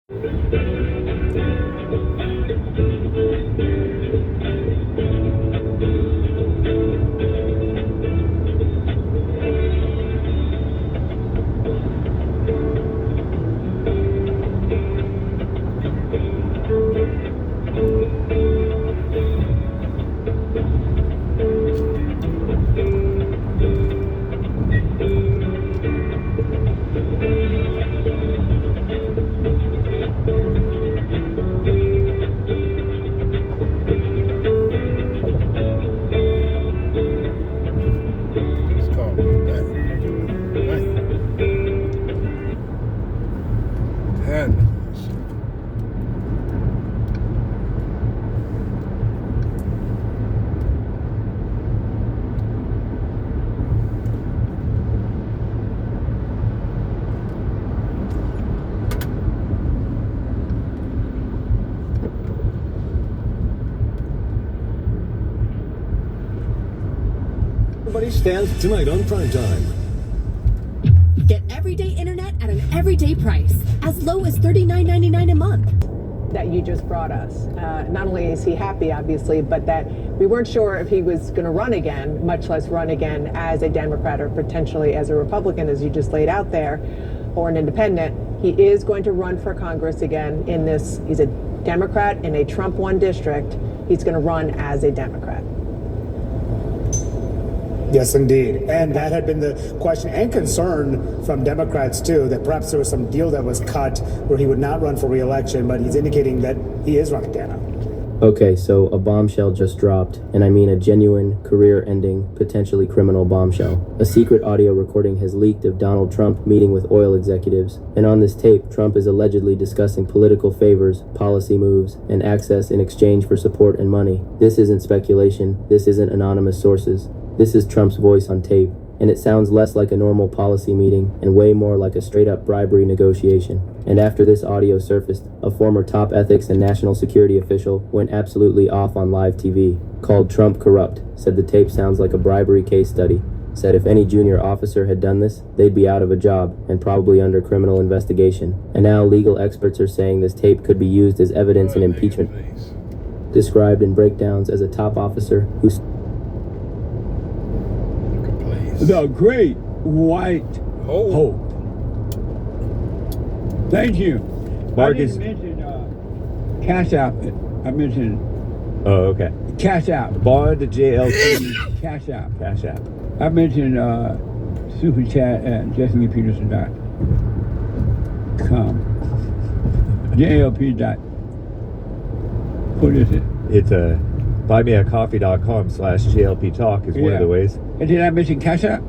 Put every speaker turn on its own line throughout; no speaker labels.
It's called that. Right. 10 minutes.
Everybody stands tonight on Primetime.
Get everyday internet at an everyday price, as low as $39.99 a month.
That you just brought us. Not only is he happy, obviously, but that we weren't sure if he was going to run again, much less run again as a Democrat or potentially as a Republican, as you just laid out there, or an independent. He is going to run for Congress again in this. He's a Democrat in a Trump won district. He's going to run as a Democrat.
Yes, indeed. And that had been the question and concern from Democrats, too, that perhaps there was some deal that was cut where he would not run for re-election, but he's indicating that he is running, Dana.
Okay, so a bombshell just dropped, and I mean a genuine, career-ending, potentially criminal bombshell. A secret audio recording has leaked of Donald Trump meeting with oil executives, and on this tape, Trump is allegedly discussing political favors, policy moves, and access in exchange for support and money. This isn't speculation, this isn't anonymous sources. This is Trump's voice on tape, and it sounds less like a normal policy meeting and way more like a straight-up bribery negotiation. And after this audio surfaced, a former top ethics and national security official went absolutely off on live TV, called Trump corrupt, said the tape sounds like a bribery case study, said if any junior officer had done this, they'd be out of a job and probably under criminal investigation. And now legal experts are saying this tape could be used as evidence in impeachment, described in breakdowns as a top officer who
The Great White Hope. Thank you.
Marcus.
I didn't mention Cash App. I mentioned
Oh, okay.
Cash App.
Bond JLP.
Cash App.
Cash App.
I mentioned Super Chat at JessonLeePeterson.com. JLP. What is it?
It's buymeacoffee.com/JLP Talk is one of the ways.
And did I mention Cash App?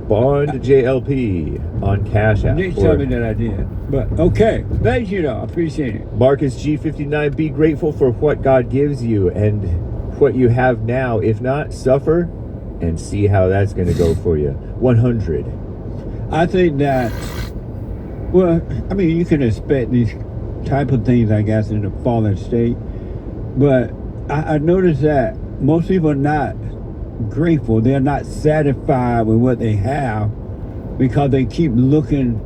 Bond JLP on Cash App.
Nick told me that I did. But okay. Thank you, though. I appreciate it.
Marcus G59, be grateful for what God gives you and what you have now. If not, suffer and see how that's going to go for you. 100.
I think that, well, I mean, you can expect these type of things, I guess, in a fallen state. But I noticed that most people are not grateful. They're not satisfied with what they have because they keep looking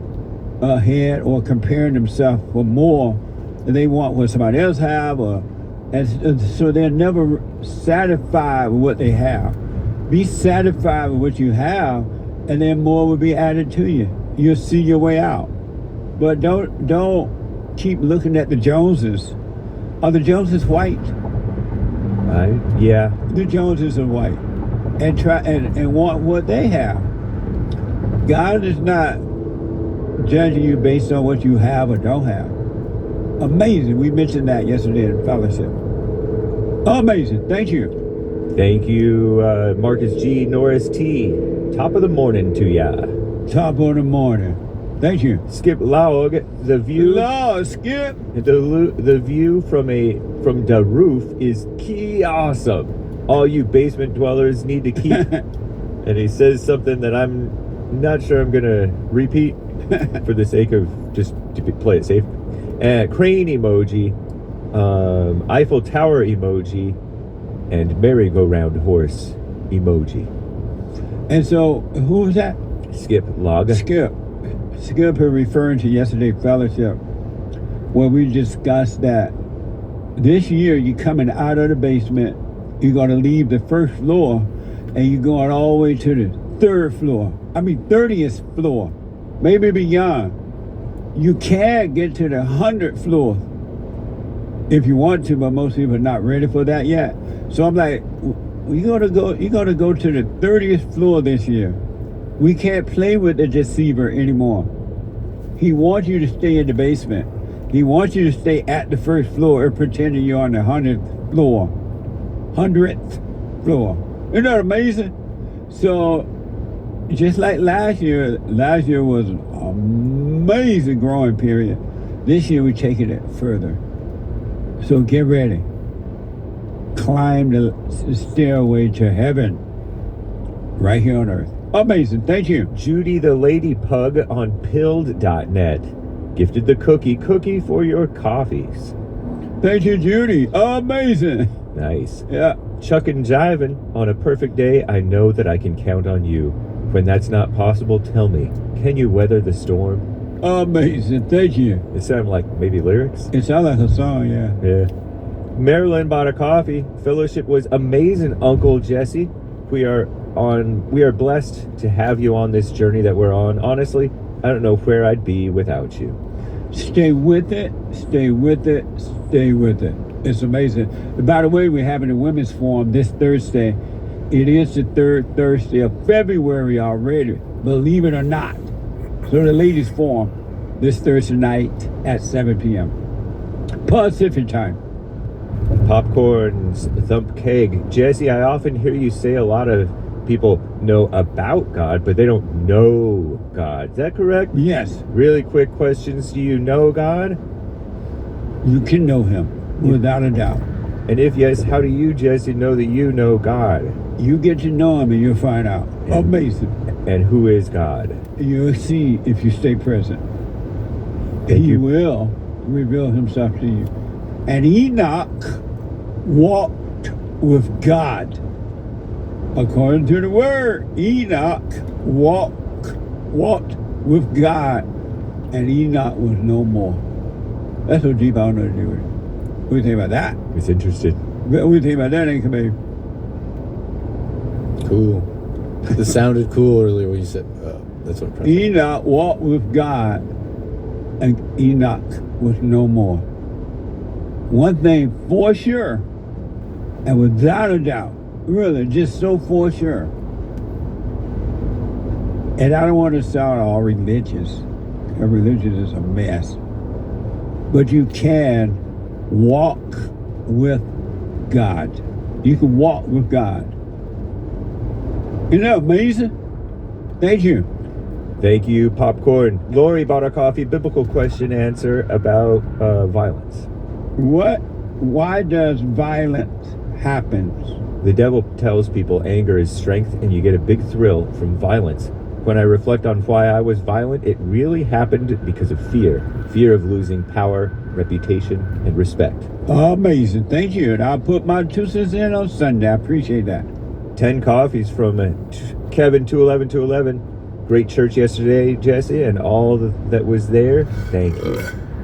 ahead or comparing themselves for more than they want what somebody else have, and so they're never satisfied with what they have. Be satisfied with what you have, and then more will be added to you. You'll see your way out. But don't keep looking at the Joneses. Are the Joneses white?
Yeah.
The Joneses are white, and try and want what they have. God is not judging you based on what you have or don't have. Amazing. We mentioned that yesterday in fellowship. Amazing. Thank you.
Thank you, Marcus G. Norris T. Top of the morning to ya.
Top of the morning. Thank you.
Skip Laug, the view.
Lord, Skip.
The view from the roof is key awesome. All you basement dwellers need to keep. And he says something that I'm not sure I'm gonna repeat for the sake of just to play it safe. Crane emoji, Eiffel Tower emoji, and merry-go-round horse emoji.
And so, who was that?
Skip Log.
Skip is referring to yesterday's fellowship where we discussed that this year you're coming out of the basement, you're going to leave the first floor, and you're going all the way to the 30th floor, maybe beyond. You can get to the 100th floor if you want to, but most people are not ready for that yet. So I'm like, you're gonna go to the 30th floor this year. We can't play with the deceiver anymore. He wants you to stay in the basement. He wants you to stay at the first floor and pretending you're on the 100th floor. 100th floor. Isn't that amazing? So just like last year was an amazing growing period. This year we're taking it further. So get ready. Climb the stairway to heaven right here on earth. Amazing. Thank you.
Judy the Lady Pug on pilled.net gifted the cookie for your coffees.
Thank you, Judy. Amazing.
Nice.
Yeah.
Chuck and Jivin, on a perfect day, I know that I can count on you. When that's not possible, tell me, can you weather the storm?
Amazing. Thank you.
It sounded like maybe lyrics.
It sounds like a song, yeah.
Yeah. Marilyn bought a coffee. Fellowship was amazing, Uncle Jesse. We are blessed to have you on this journey that we're on. Honestly, I don't know where I'd be without you.
Stay with it. Stay with it. Stay with it. It's amazing. By the way, we're having a women's forum this Thursday. It is the third Thursday of February already, believe it or not. So the ladies forum this Thursday night at 7 p.m. Pacific time.
Popcorn's Thump Keg. Jesse, I often hear you say a lot of people know about God, but they don't know God. Is that correct?
Yes.
Really quick questions. Do you know God?
You can know him without a doubt.
And if yes, how do you, Jesse, know that you know God?
You get to know him and you'll find out. Amazing.
And who is God?
You'll see if you stay present. He will reveal himself to you. And Enoch walked with God. According to the word, Enoch walked with God, and Enoch was no more. That's so deep, I don't know to do with it. What do you think about that?
It's interesting.
What do you think about that, Anchor Baby?
Cool. This sounded cool earlier when you said, that's what I'm trying to say.
Enoch walked with God, and Enoch was no more. One thing for sure, and without a doubt, really, just so for sure. And I don't want to sound all religious. Religion is a mess. But you can walk with God. You can walk with God. Isn't that amazing? Thank you.
Thank you, Popcorn. Lori bought a coffee. Biblical question answer about violence.
Why does violence happen?
The devil tells people anger is strength and you get a big thrill from violence. When I reflect on why I was violent, it really happened because of fear. Fear of losing power, reputation, and respect.
Amazing. Thank you. And I'll put my 2 cents in on Sunday. I appreciate that.
10 coffees from Kevin 211. Great church yesterday, Jesse, and all that was there. Thank you.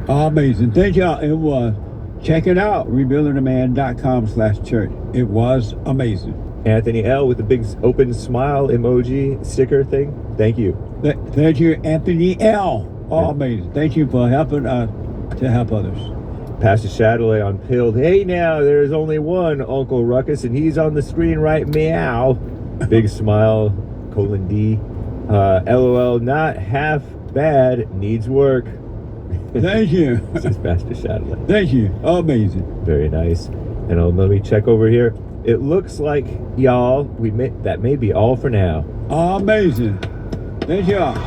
Amazing. Thank y'all. It was. Check it out. rebuildingtheman.com/church. It was amazing.
Anthony L. with the big open smile emoji sticker thing. Thank you.
Thank you, Anthony L. Oh, amazing. Thank you for helping us to help others.
Pastor Shadowley on Pilled. Hey now, there's only one Uncle Ruckus, and he's on the screen right meow. Big smile, :D. LOL, not half bad, needs work.
Thank you.
This is Pastor Shadowley.
Thank you. Amazing.
Very nice. And let me check over here. It looks like, y'all, that may be all for now.
Amazing. Thank y'all.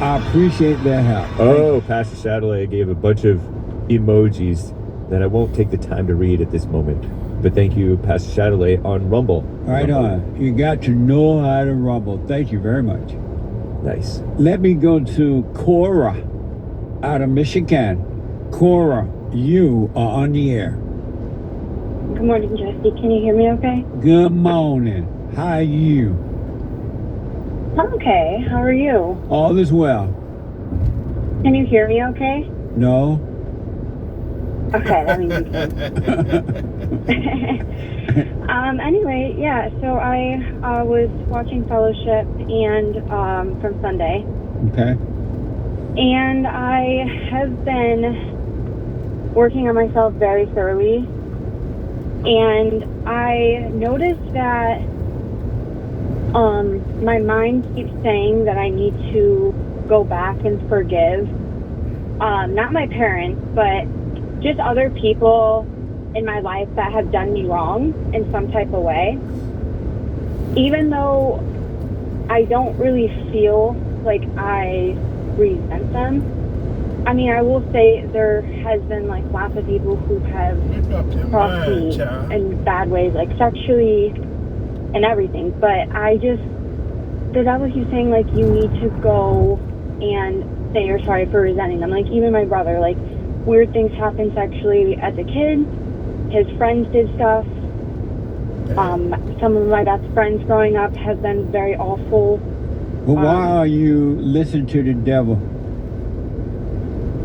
I appreciate their help.
Oh, Pastor Shadowley gave a bunch of emojis that I won't take the time to read at this moment. But thank you, Pastor Shadowley, on Rumble.
Right on. You got to know how to rumble. Thank you very much.
Nice.
Let me go to Cora out of Michigan. Cora, you are on the air.
Good morning, Jesse. Can you hear me okay?
Good morning. How are you?
I'm okay. How are you?
All is well.
Can you hear me okay?
No?
Okay, that means you can. Anyway, yeah, so I was watching Fellowship and from Sunday.
Okay.
And I have been working on myself very thoroughly. And I noticed that my mind keeps saying that I need to go back and forgive. Not my parents, but just other people in my life that have done me wrong in some type of way. Even though I don't really feel like I resent them. I mean, I will say there has been like lots of people who have crossed me in bad ways, like sexually and everything. But the devil keeps saying like you need to go and say you're sorry for resenting them. Like even my brother, like weird things happened sexually as a kid. His friends did stuff. Some of my best friends growing up have been very awful.
Well, why are you listening to the devil?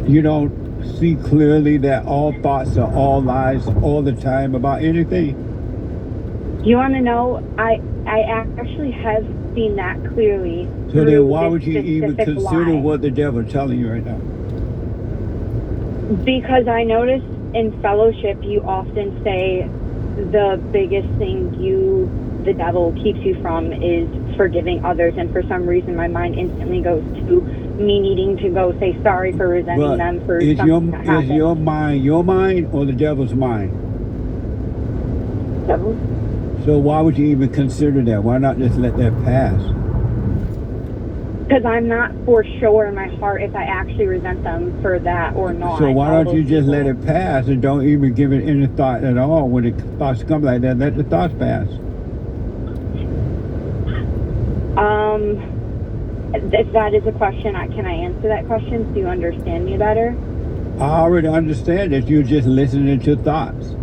You don't see clearly that all thoughts are all lies all the time about anything?
You want to know? I actually have seen that clearly.
So then why would you even consider what the devil's telling you right now?
Because I noticed in Fellowship you often say the biggest thing the devil keeps you from is forgiving others, and for some reason my mind instantly goes to me needing to go say sorry for resenting them for something that happened.
Is your mind or the devil's mind?
Devil.
So why would you even consider that? Why not just let that pass?
Because I'm not for sure in my heart if I actually resent them for that or not.
So why don't you just let it pass and don't even give it any thought at all? When the thoughts come like that, let the thoughts pass.
If that is a question, can I answer that question so you understand me better?
I already understand that you're just listening to thoughts.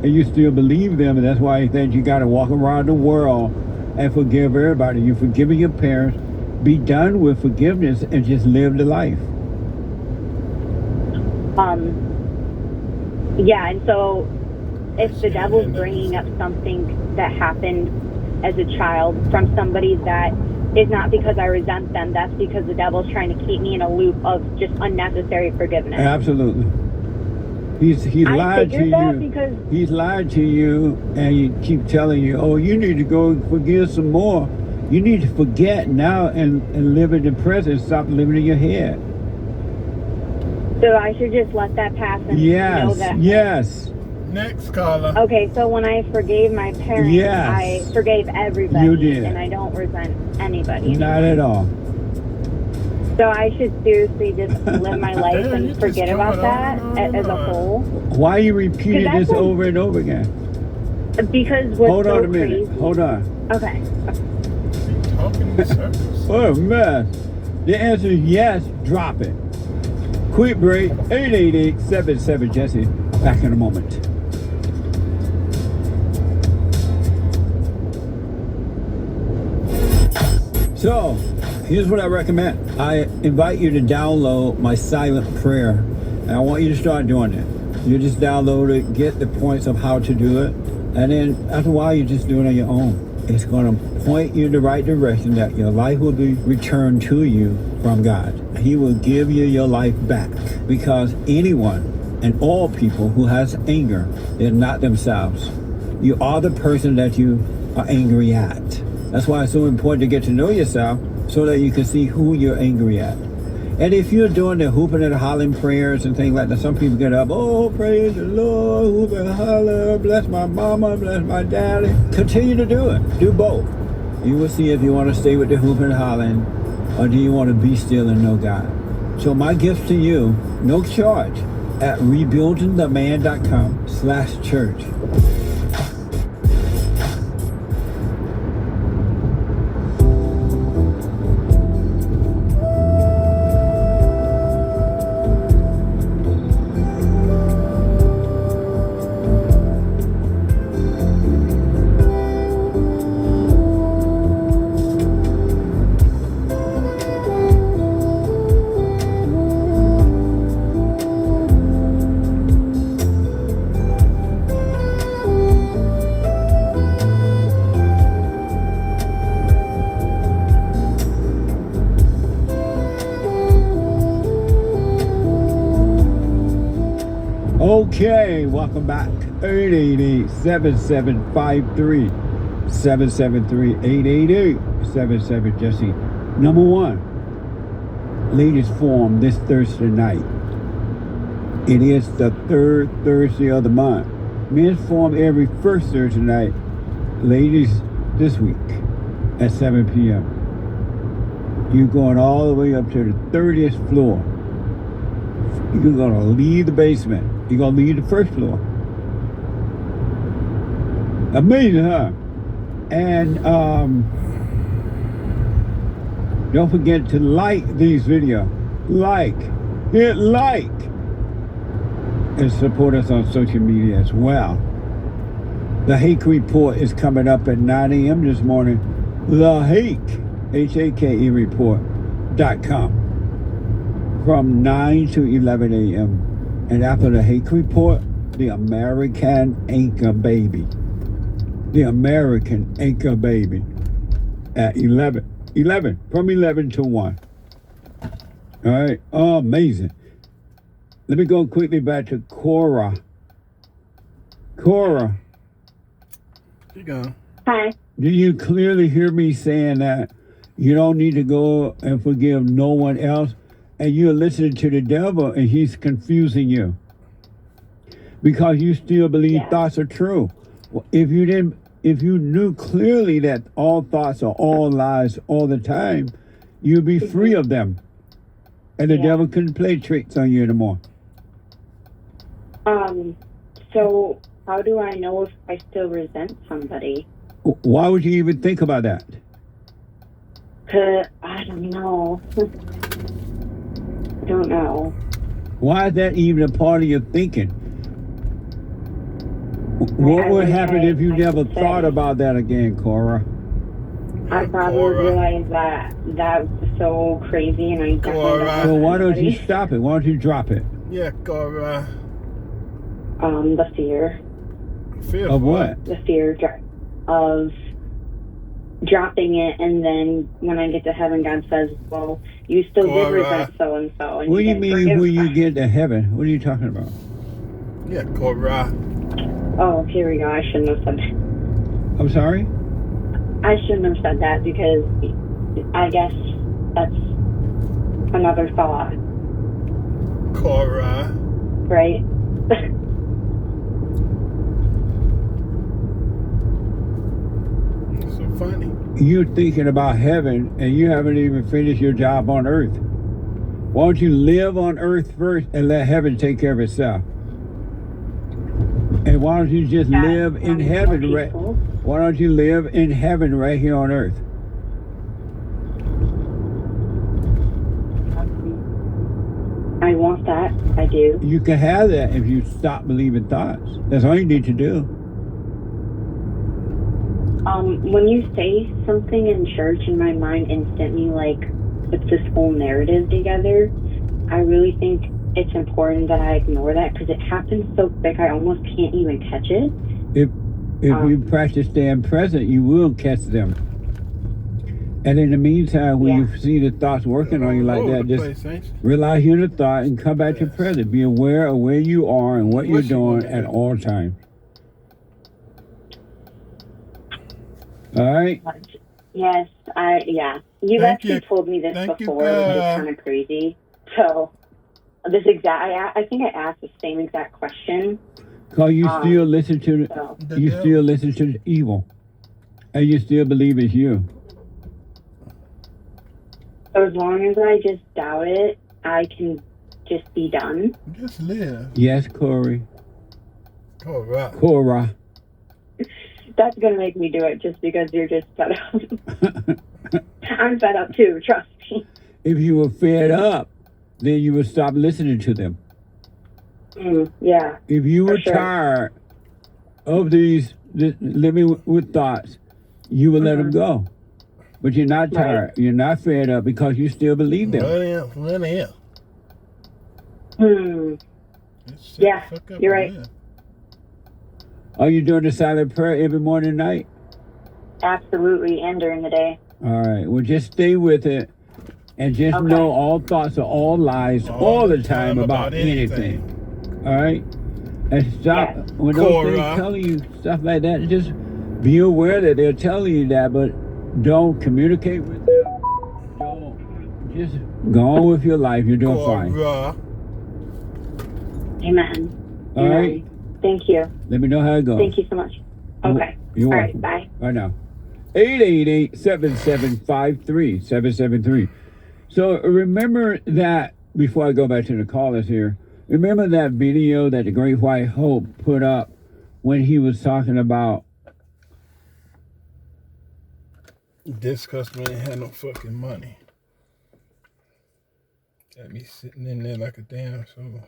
And you still believe them, and that's why you think you got to walk around the world and forgive everybody. You're forgiving your parents. Be done with forgiveness and just live the life.
Yeah, and so if the devil's bringing up something that happened as a child from somebody that is not because I resent them, that's because the devil's trying to keep me in a loop of just unnecessary forgiveness.
Absolutely. He's lied to you. He's lied to you, and you keep telling you, oh, you need to go forgive some more. You need to forget now and live in the present. Stop living in your head.
So I should just let that pass and know that.
Yes.
Next caller.
Okay, so when I forgave my parents, I forgave everybody.
You did.
And I don't resent anybody.
Not at all.
So I should seriously just live my life and forget about that as a whole.
Why are you repeating this over and over again?
Because
Hold on a minute. Hold on.
Okay.
What a mess. The answer is yes, drop it. Quick break, 888-77-JESSE. Back in a moment. So, here's what I recommend. I invite you to download my silent prayer. And I want you to start doing it. You just download it, get the points of how to do it. And then after a while, you just do it on your own. It's going to point you in the right direction that your life will be returned to you from God. He will give you your life back, because anyone and all people who has anger, they're not themselves. You are the person that you are angry at. That's why it's so important to get to know yourself so that you can see who you're angry at. And if you're doing the hooping and hollering prayers and things like that, some people get up, oh, praise the Lord, hoop and holler, bless my mama, bless my daddy. Continue to do it. Do both. You will see if you want to stay with the hooping and hollering, or do you want to be still and know God. So my gift to you, no charge, at rebuildingtheman.com/church. Okay, welcome back. 888-7753-773-888-77 Jesse. Number one, ladies forum this Thursday night. It is the third Thursday of the month. Men's forum every first Thursday night. Ladies this week at 7 p.m. You're going all the way up to the 30th floor. You're going to leave the basement. You're going to leave the first floor. Amazing, huh? And don't forget to like these videos. Hit like. And support us on social media as well. The Hake Report is coming up at 9 a.m. this morning. The Hake, H-A-K-E report.com. From 9 to 11 a.m. And after the Hake Report, the American Anchor Baby. The American Anchor Baby at 11, from 11 to 1. All right, oh, amazing. Let me go quickly back to Cora. Cora.
You go.
Hi.
Do you clearly hear me saying that you don't need to go and forgive no one else? And you're listening to the devil and he's confusing you. Because you still believe thoughts are true. If you knew clearly that all thoughts are all lies all the time, you'd be free of them. And the devil couldn't play tricks on you anymore.
So how do I know if I still resent somebody?
Why would you even think about that?
'Cause I don't know. I don't know.
Why is that even a part of your thinking? What would happen if you never thought about that again, Cora?
I probably realized that that was so crazy, and I definitely.
So why don't you stop it? Why don't you drop it?
Yeah, Cora.
The fear.
Fear
of what?
The fear of dropping it, and then when I get to heaven, God says, "Well, you still did resent so and so."
What do you mean when you get to heaven? What are you talking about?
Yeah, Cora.
Oh, here we go. I shouldn't have said that.
I'm sorry?
I shouldn't have said that because I guess that's another thought.
Cora.
Right?
So funny.
You're thinking about heaven and you haven't even finished your job on earth. Why don't you live on earth first and let heaven take care of itself? And why don't you just live in heaven? Why don't you live in heaven right here on earth?
I want that. I do.
You can have that if you stop believing thoughts. That's all you need to do.
When you say something in church, in my mind instantly puts this whole narrative together. I really think it's important that I ignore that because it happens so quick I almost can't even catch it.
If you practice staying present, you will catch them. And in the meantime, when you see the thoughts working on you like that, just realize you're in the thought and come back to present. Be aware of where you are and what you're doing at all times. All right?
Yes, You've actually told me this before, which is kind of crazy. So, I think I asked the same exact question.
Because you still listen to still listen to the evil, and you still believe it's you.
So as long as I just doubt it, I can just be done.
Just live.
Yes, Corey.
Cora.
Cora.
That's gonna make me do it just because you're just fed up. I'm fed up too, trust me.
If you were fed up, then you would stop listening to them.
Yeah.
If you were tired of these living with thoughts, you would let them go. But you're not tired. Right. You're not fed up because you still believe them.
Yeah, you're right.
Are you doing the silent prayer every morning and night?
Absolutely, and during the day.
All right. Well, just stay with it. And just know all thoughts are all lies all the time about anything. All right? And stop
Yes.
when those things
Cora.
telling you stuff like that. Just be aware that they're telling you that, but don't communicate with them. Don't just go on with your life. You're doing fine.
Cora.
Amen.
All
Amen.
right.
Thank you.
Let me know how it goes.
Thank you so much. Okay.
You're
All
welcome.
right. Bye.
Right now. 888-7753-773. So remember that, before I go back to the callers here, remember that video that the Great White Hope put up when he was talking about
This customer ain't had no fucking money. Got me sitting in there like a damn fool.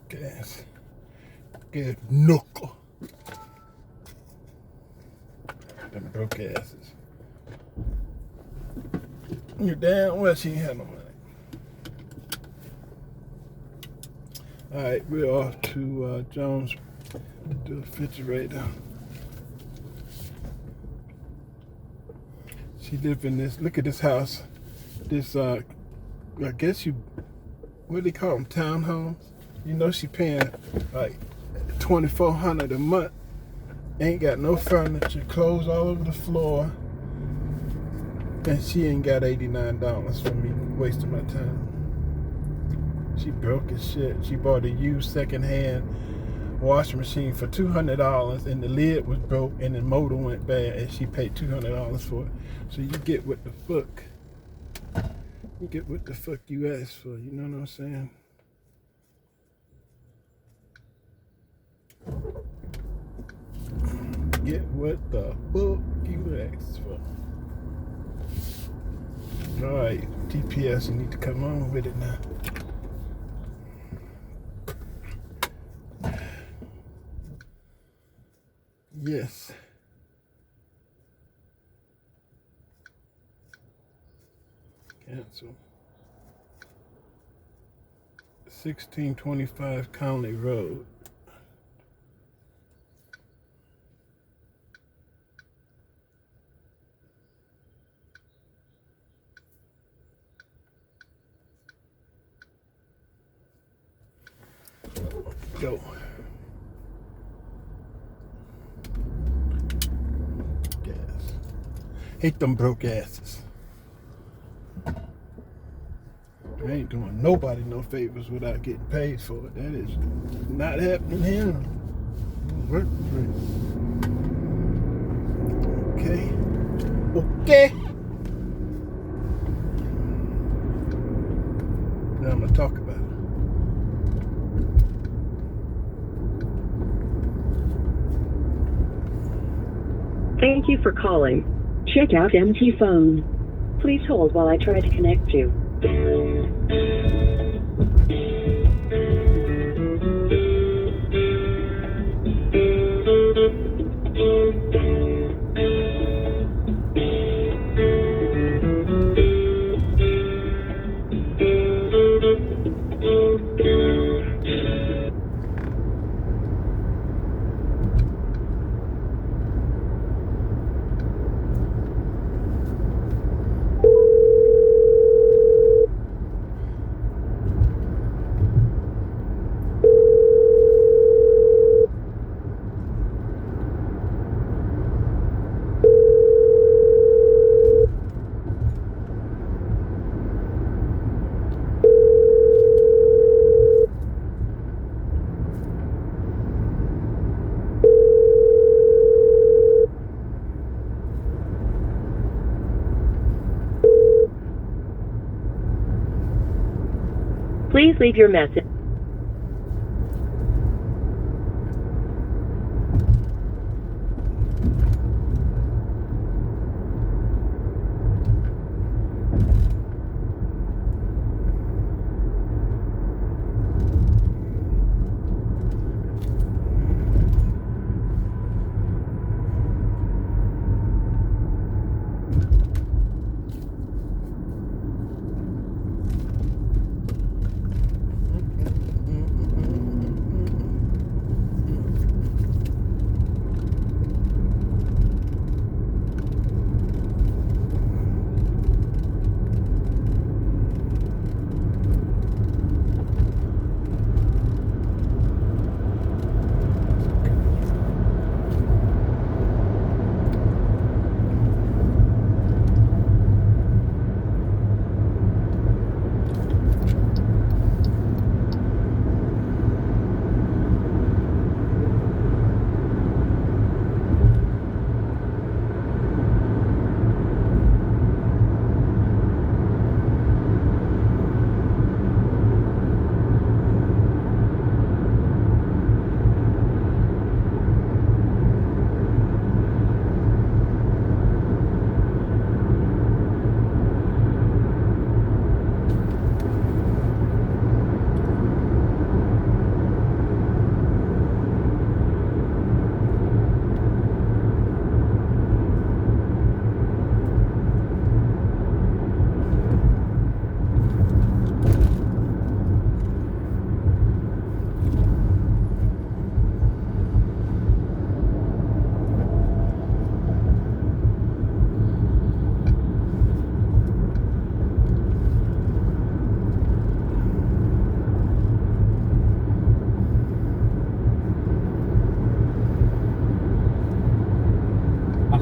Gas. Gas knuckle. Them broke asses. You damn well she ain't had no money. Alright, we're off to Jones to the refrigerator. She lived in this, look at this house. This, I guess what do they call them, townhomes? You know she paying like $2,400 a month. Ain't got no furniture, clothes all over the floor. And she ain't got $89 for me wasting my time. She broke as shit. She bought a used secondhand washing machine for $200 and the lid was broke and the motor went bad and she paid $200 for it. So you get what the fuck. You get what the fuck you asked for, you know what I'm saying? Get what the fuck you asked for. Alright, GPS, you need to come on with it now. Yes. Cancel. 1625 Conley Road. Go. Gas. Hate them broke asses. I ain't doing nobody no favors without getting paid for it. That is not happening here. Work free. Okay. Okay. Now I'm gonna talk about it.
Thank you for calling. Check out empty phone. Please hold while I try to connect you. Please leave your message.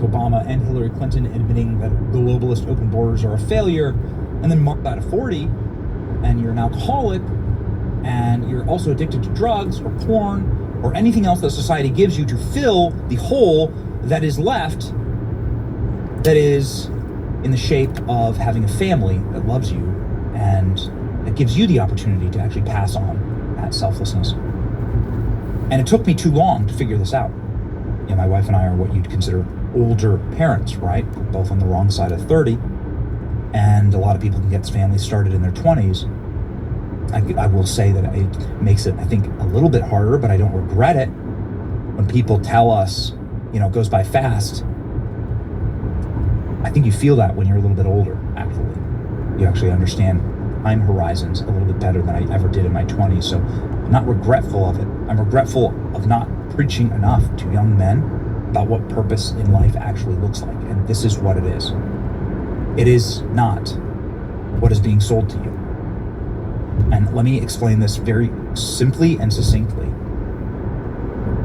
Obama and Hillary Clinton admitting that globalist open borders are a failure, and then mark that at 40, and you're an alcoholic, and you're also addicted to drugs or porn or anything else that society gives you to fill the hole that is left, that is in the shape of having a family that loves you and that gives you the opportunity to actually pass on that selflessness. And it took me too long to figure this out. You know, my wife and I are what you'd consider older parents, right? We're both on the wrong side of 30, and a lot of people can get families started in their 20s. I will say that it makes it, I think, a little bit harder, but I don't regret it. When people tell us, you know, it goes by fast, I think you feel that when you're a little bit older, actually. You actually understand time horizons a little bit better than I ever did in my 20s. So I'm not regretful of it. I'm regretful of not preaching enough to young men about what purpose in life actually looks like. And this is what it is. It is not what is being sold to you. And let me explain this very simply and succinctly.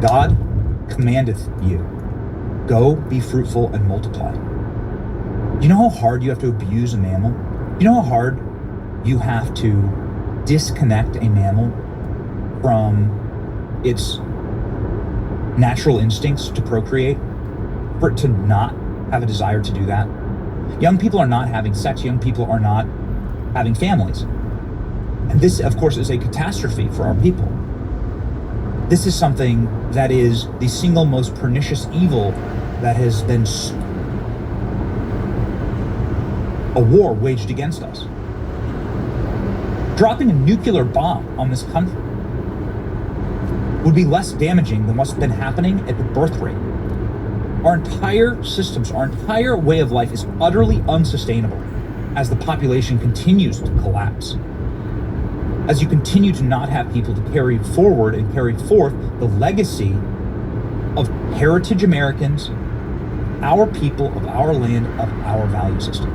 God commandeth you, go be fruitful and multiply. Do you know how hard you have to abuse a mammal? Do you know how hard you have to disconnect a mammal from its natural instincts to procreate, for it to not have a desire to do that? Young people are not having sex. Young people are not having families. And this, of course, is a catastrophe for our people. This is something that is the single most pernicious evil that has been a war waged against us. Dropping a nuclear bomb on this country would be less damaging than what's been happening at the birth rate. Our entire systems, our entire way of life is utterly unsustainable as the population continues to collapse. As you continue to not have people to carry forward and carry forth the legacy of heritage Americans, our people, of our land, of our value system.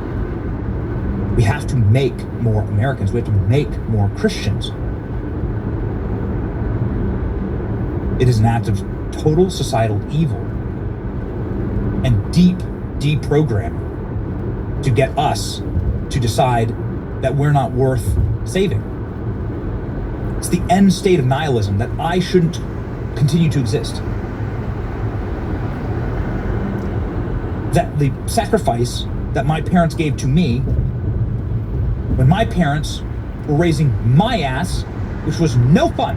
We have to make more Americans. We have to make more Christians. It is an act of total societal evil and deep deprogramming to get us to decide that we're not worth saving. It's the end state of nihilism, that I shouldn't continue to exist. That the sacrifice that my parents gave to me, when my parents were raising my ass, which was no fun,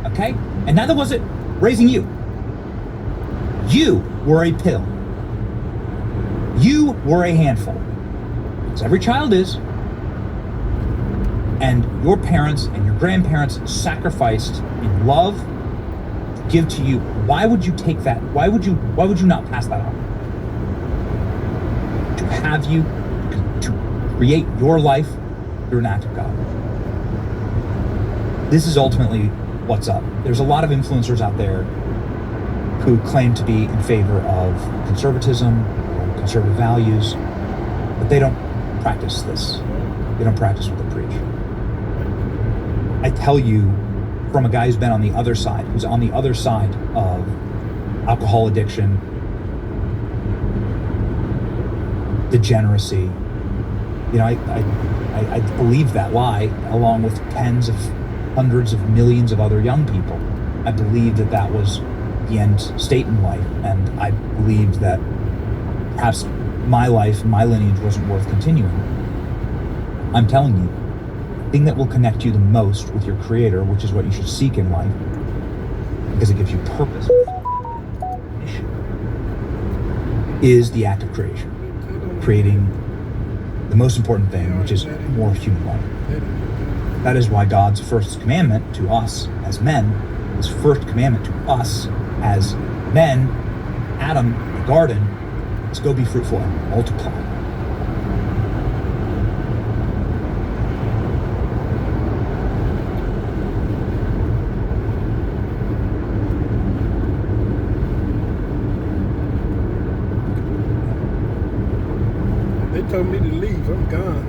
okay? And neither was it raising you. You were a pill. You were a handful. Because every child is. And your parents and your grandparents sacrificed in love to give to you. Why would you take that? Why would you not pass that on? To have you, to create your life through an act of God. This is ultimately what's up. There's a lot of influencers out there who claim to be in favor of conservatism or conservative values, but they don't practice this. They don't practice what they preach. I tell you, from a guy who's been on the other side, who's on the other side of alcohol addiction, degeneracy, you know, I believe that lie, along with tens of hundreds of millions of other young people. I believed that was the end state in life, and I believed that perhaps my life, my lineage wasn't worth continuing. I'm telling you, the thing that will connect you the most with your Creator, which is what you should seek in life, because it gives you purpose, is the act of creation. Creating the most important thing, which is more human life. That is why God's first commandment to us as men, his first commandment to us as men, Adam in the garden, is go be fruitful and multiply.
They told me to leave. I'm gone.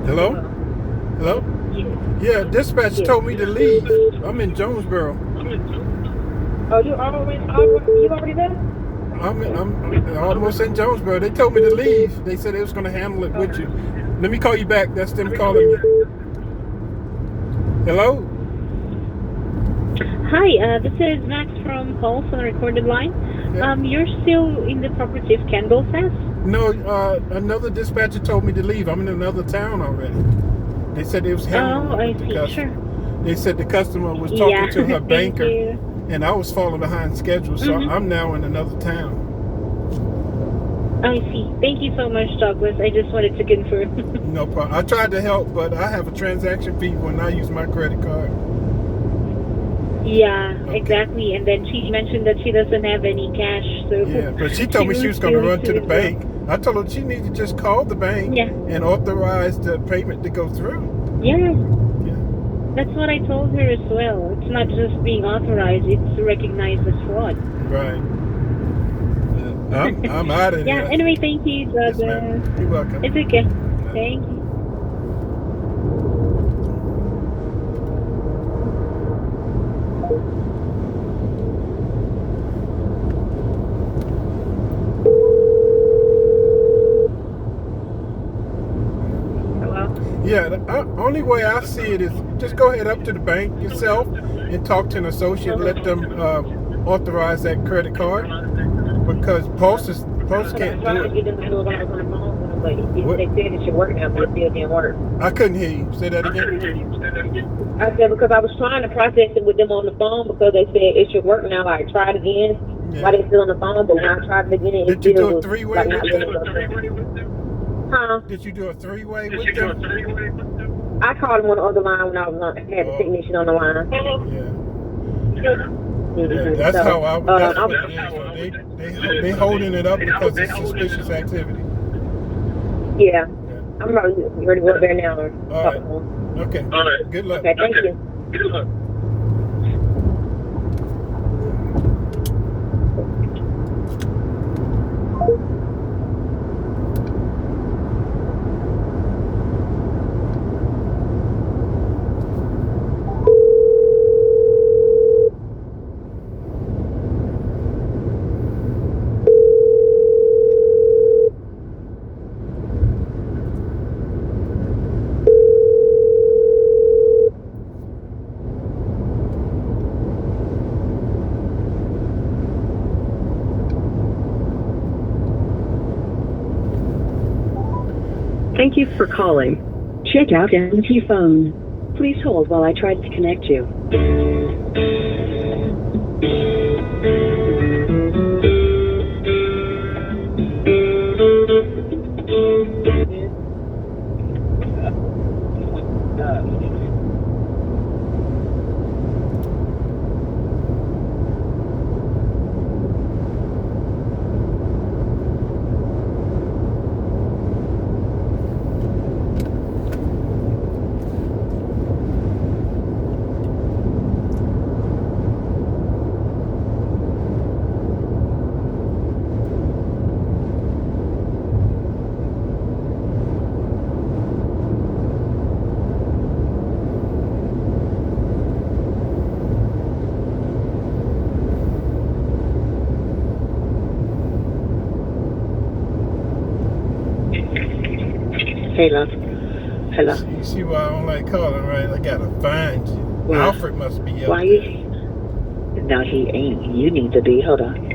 Hello? Hello? Yeah, dispatch told me to leave. I'm in Jonesboro.
Oh, you already there?
I'm almost in Jonesboro. They told me to leave. They said they was going to handle it with you. Let me call you back. That's them calling me. Hello?
Hi, this is Max from Pulse on a recorded line.
Yeah.
You're still in the property of Kendall Fest?
No, another dispatcher told me to leave. I'm in another town already. They said they was handling it with the customer.
Sure.
They said the customer was talking to her banker,
you.
and I was falling behind schedule, so I'm now in another town.
I see. Thank you so much, Douglas. I just wanted to confirm.
No problem. I tried to help, but I have a transaction fee when I use my credit card.
Yeah, exactly. And then she mentioned that she doesn't have any cash, so
Yeah, but she told me she was going to run to the bank. I told her she needed to just call the bank and authorize the payment to go through.
Yeah. That's what I told her as well. It's not just being authorized, it's recognized as fraud.
Right. I'm out of
Yeah,
here.
anyway, thank you, Douglas.
Yes, you're welcome.
It's okay. Thank you.
Yeah, the only way I see it is just go ahead up to the bank yourself and talk to an associate. Let them authorize that credit card, because Post can't do it.
What? They said it should work now, but it still didn't work.
I couldn't hear you. Say that again.
I said because I was trying to process it with them on the phone because they said it should work now. I tried again while they still on the phone, but when I tried it again,
Did you do a three-way with them?
Huh?
Did you do a three-way with them?
I called them on the other line when I was had the technician on the line.
Yeah, that's how that's what it is. They holding it up because it's suspicious activity.
Yeah. I'm ready to go there now.
All right. Okay. All right. Good luck.
Okay, thank you.
Good luck.
Thank you for calling. Check out empty phone. Please hold while I try to connect you.
Hey, love. Hello.
You see why I don't like calling, right? I gotta find you.
Why?
Alfred must be up
Why
there.
you? No, he ain't. You need to be. Hold on.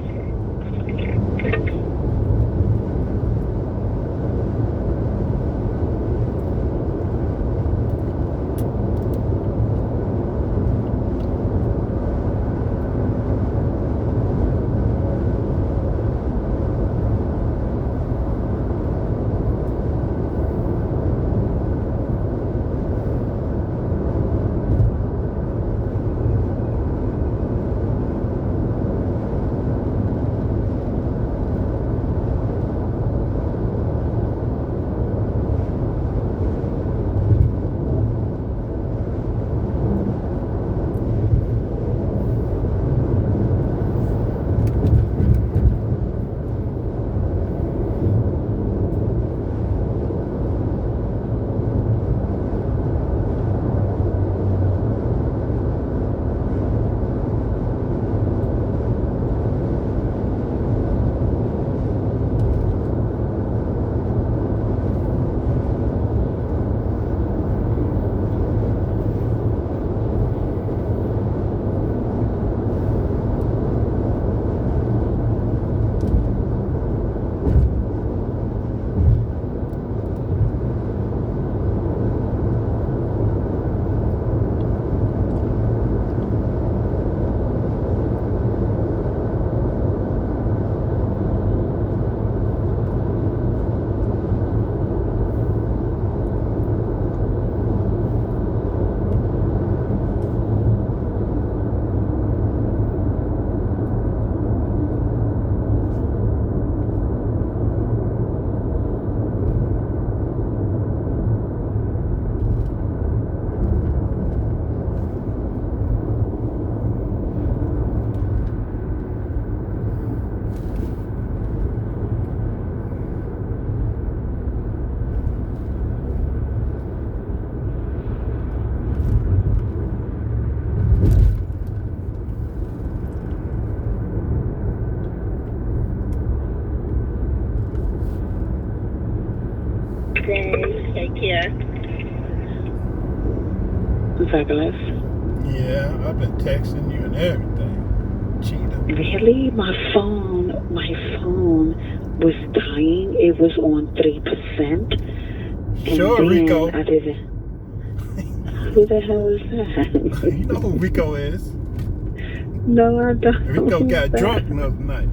Take care.
Douglas.
Yeah, I've been texting you and everything. Cheetah.
Really? My phone was dying. It was on 3%. And
Sure,
then
Rico.
I didn't. Who the hell is that?
You know who Rico is.
No, I don't.
Rico
Who's
got
that?
drunk the other night.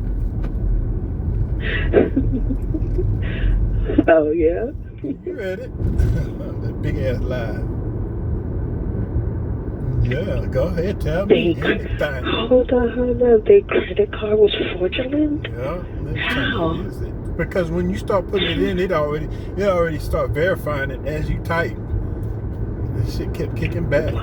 Oh, yeah?
You read it? That big ass lie. Yeah, go ahead, tell me anything.
Hold on. Their credit card was fraudulent?
Yeah,
How?
because when you start putting it in, it already start verifying it as you type. This shit kept kicking back.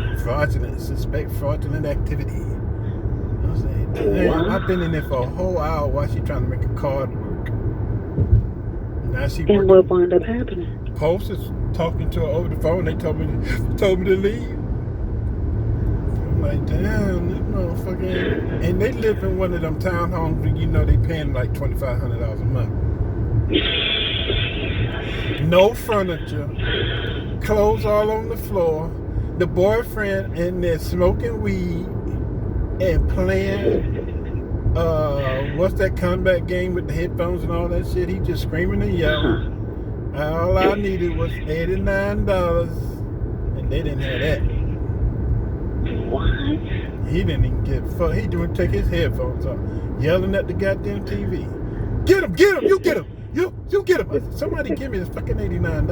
Suspect fraudulent activity. I was like, damn, I've been in there for a whole hour while she trying to make a card work. Now she
And what wound up happening?
Post is talking to her over the phone. They told me to leave. I'm like, damn, this motherfucker. And they live in one of them townhomes where you know they paying like $2,500 a month. No furniture, clothes all on the floor. The boyfriend in there smoking weed and playing. What's that comeback game with the headphones and all that shit? He just screaming and yelling. All I needed was $89, and they didn't have that.
What?
He didn't even get fucked. He didn't take his headphones off, yelling at the goddamn TV. Get him! You get him! You get him! I said, somebody give me this fucking $89.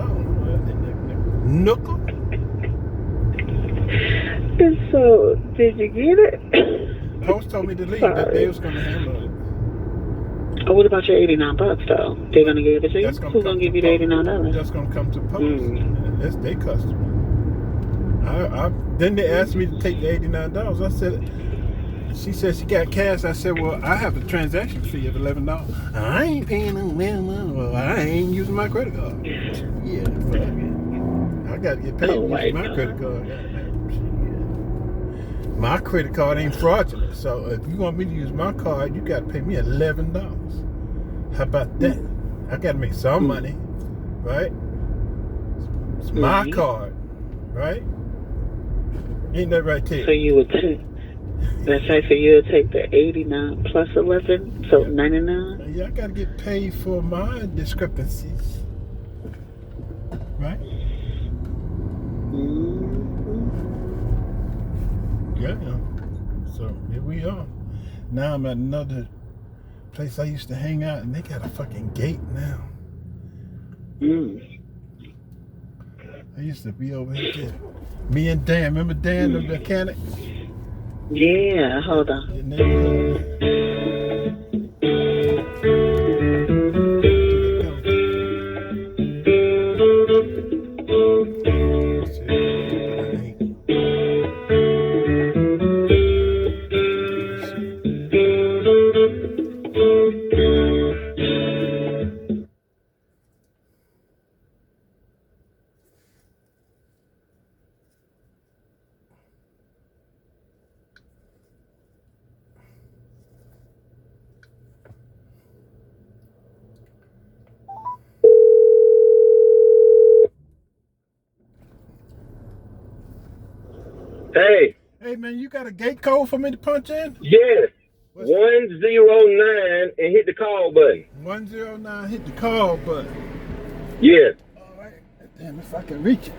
Knuckle.
So, did you get it?
Post told me to leave, that they was going to handle it.
Oh, what about your $89 though? They're gonna give it to you? Who's gonna give you the $89?
That's gonna come to Post. That's their customer. Then they asked me to take the $89. I said, she said she got cash. I said, well, I have a transaction fee of $11. I ain't paying no man. Well, I ain't using my credit card. Yeah, fuck it. I got to get paid to use my credit card. My credit card ain't fraudulent, so if you want me to use my card, you got to pay me $11. How about that? I got to make some money, right? It's my card, right? Ain't that right, Ted?
So you would take, that's right, so you would take the 89 plus 11, so 99?
Yeah, I got to get paid for my discrepancies, right? Yeah, so here we are. Now I'm at another place I used to hang out, and they got a fucking gate now. I used to be over here too. Me and Dan, remember Dan, the mechanic?
Yeah, hold on.
Hey.
Hey, man, you got a gate code for me to punch in?
Yeah. 109 and hit the call button.
109, hit the call button.
Yeah.
All right. Damn, if I can reach it.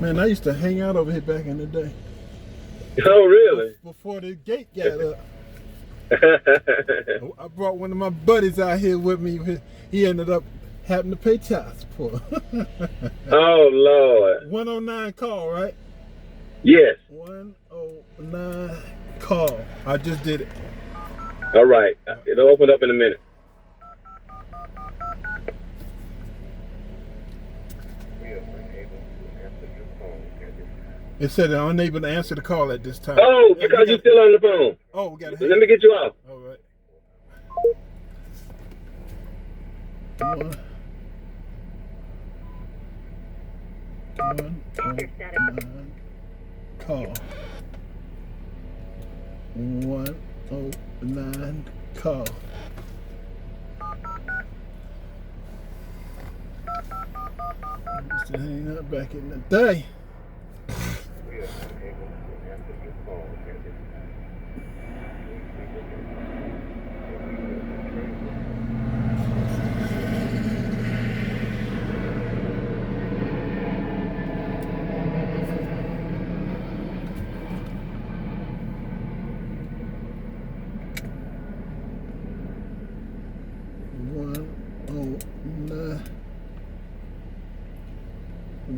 Man, I used to hang out over here back in the day.
Oh, really?
Before the gate got up. I brought one of my buddies out here with me. He ended up having to pay child support.
Oh, Lord.
109 call, right?
Yes.
109 call. I just did it.
All right. It'll open up in a minute.
It said they're unable to answer the call at this time.
Oh, because you're still on the phone.
Oh, we got to
Let me get you off.
All right. Call. 109 call. I used to hang out back in the day.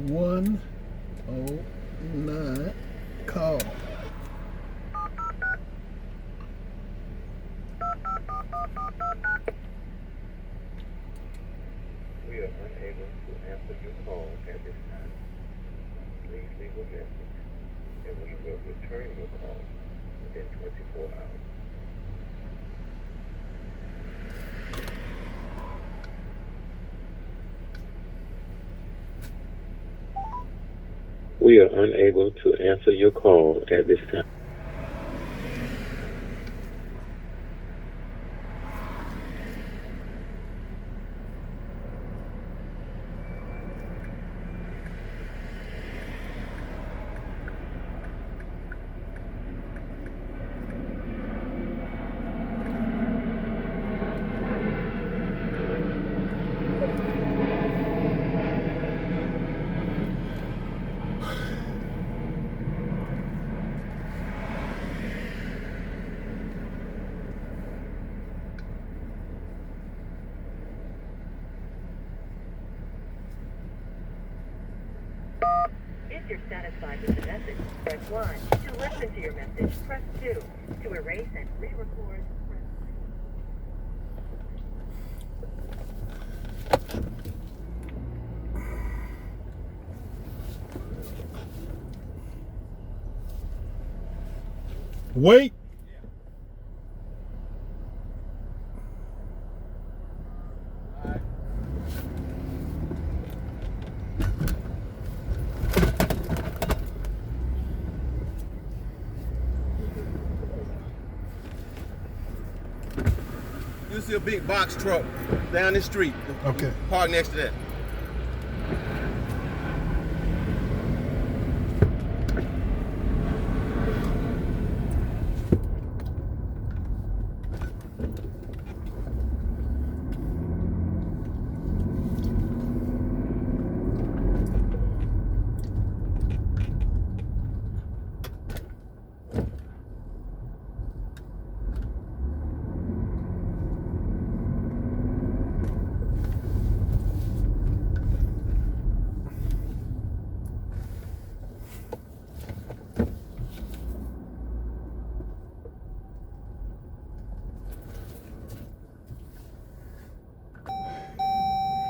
One oh nine call.
We are unable to answer your call at this time. Please leave a message and we will return your call within 24 hours. We are unable to answer your call at this time.
If you're satisfied with the message, press 1. To listen to your message, press 2. To erase and re-record, press 3.
Wait.
You see a big box truck down the street.
Okay.
Park next to that.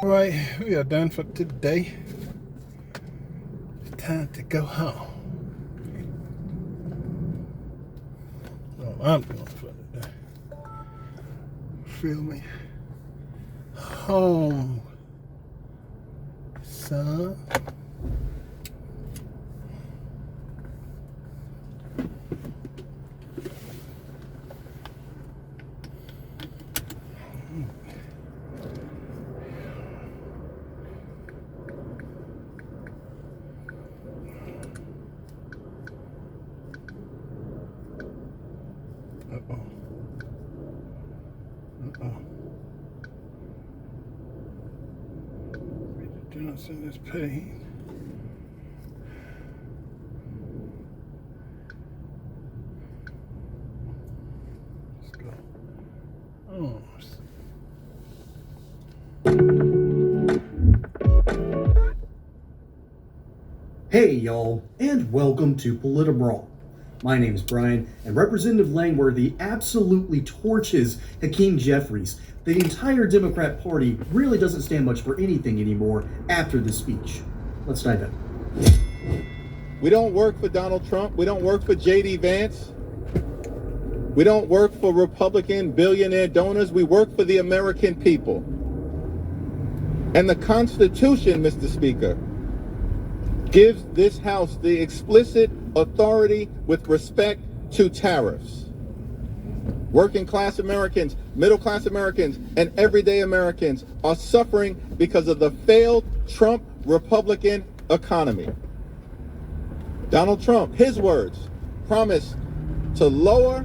All right, we are done for today. It's time to go home. Oh, I'm going for today. Feel me? Home, son. Johnson is paid. Let's go. Oh.
Hey y'all, and welcome to Politabrawl. My name is Brian, and Representative Langworthy absolutely torches Hakeem Jeffries. The entire Democrat Party really doesn't stand much for anything anymore after this speech. Let's dive in.
We don't work for Donald Trump. We don't work for J.D. Vance. We don't work for Republican billionaire donors. We work for the American people. And the Constitution, Mr. Speaker, gives this House the explicit authority with respect to tariffs. Working class Americans, middle class Americans, and everyday Americans are suffering because of the failed Trump Republican economy. Donald Trump, his words, promised to lower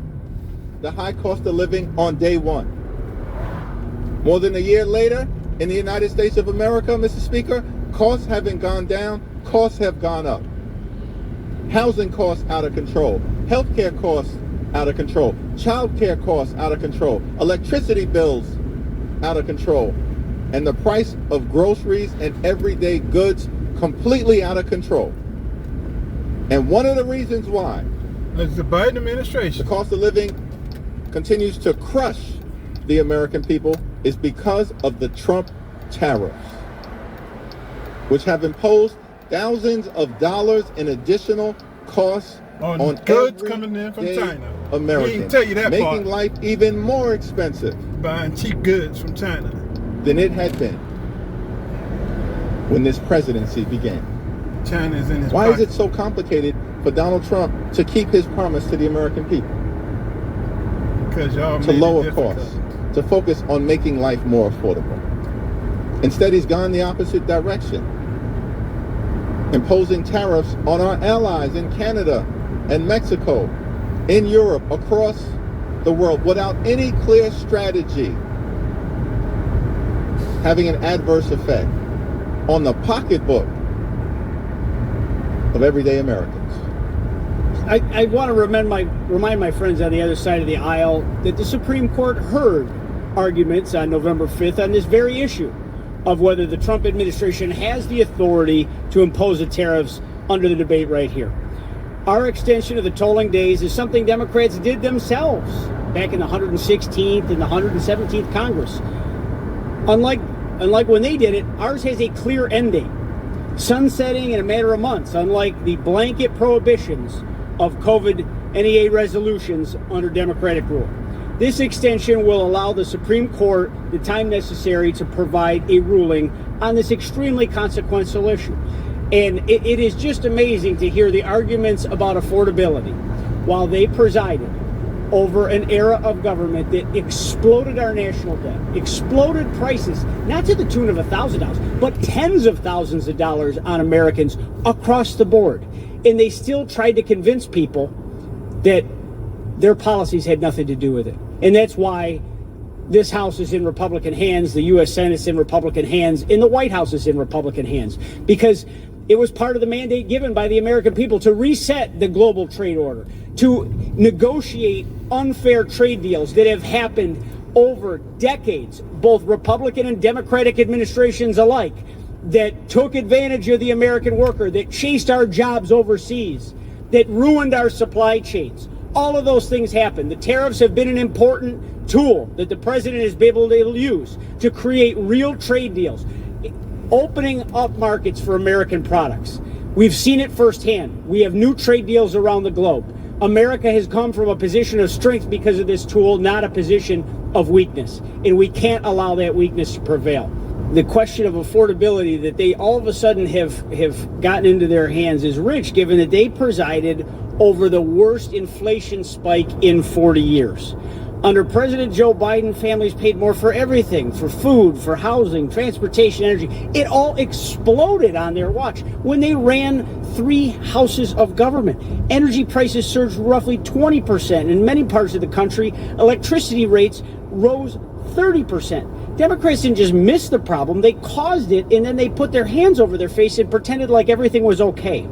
the high cost of living on day one. More than a year later, in the United States of America, Mr. Speaker, costs haven't gone down, costs have gone up. Housing costs out of control. Healthcare costs out of control. Childcare costs out of control. Electricity bills out of control. And the price of groceries and everyday goods completely out of control. And one of the reasons why
it's the Biden administration,
the cost of living continues to crush the American people is because of the Trump tariffs, which have imposed thousands of dollars in additional costs on
goods coming in from China.
Americans,
tell you that
making
part.
life even more expensive.
Buying cheap goods from China
than it had been when this presidency began.
China is in his
Why
pocket.
is it so complicated for Donald Trump to keep his promise to the American people?
Because y'all
to
made it
lower
difficult.
costs, to focus on making life more affordable. Instead, he's gone the opposite direction, imposing tariffs on our allies in Canada and Mexico, in Europe, across the world, without any clear strategy, having an adverse effect on the pocketbook of everyday Americans.
I want to remind my friends on the other side of the aisle that the Supreme Court heard arguments on November 5th on this very issue. of whether the Trump administration has the authority to impose the tariffs under the debate right here. Our extension of the tolling days is something Democrats did themselves back in the 116th and the 117th Congress. Unlike when they did it, ours has a clear end date, sunsetting in a matter of months, unlike the blanket prohibitions of COVID NEA resolutions under Democratic rule. This extension will allow the Supreme Court the time necessary to provide a ruling on this extremely consequential issue. And it is just amazing to hear the arguments about affordability while they presided over an era of government that exploded our national debt, exploded prices, not to the tune of $1,000, but tens of thousands of dollars on Americans across the board. And they still tried to convince people that their policies had nothing to do with it. And that's why this House is in Republican hands, the U.S. Senate's in Republican hands, and the White House is in Republican hands, because it was part of the mandate given by the American people to reset the global trade order, to negotiate unfair trade deals that have happened over decades, both Republican and Democratic administrations alike, that took advantage of the American worker, that chased our jobs overseas, that ruined our supply chains. All of those things happened. The tariffs have been an important tool that the president has been able to use to create real trade deals, opening up markets for American products. We've seen it firsthand. We have new trade deals around the globe. America has come from a position of strength because of this tool, not a position of weakness. And we can't allow that weakness to prevail. The question of affordability that they all of a sudden have gotten into their hands is rich, given that they presided over the worst inflation spike in 40 years. Under President Joe Biden, families paid more for everything, for food, for housing, transportation, energy. It all exploded on their watch when they ran 3 houses of government. Energy prices surged roughly 20%. In many parts of the country, electricity rates rose 30%. Democrats didn't just miss the problem, they caused it, and then they put their hands over their face and pretended like everything was okay.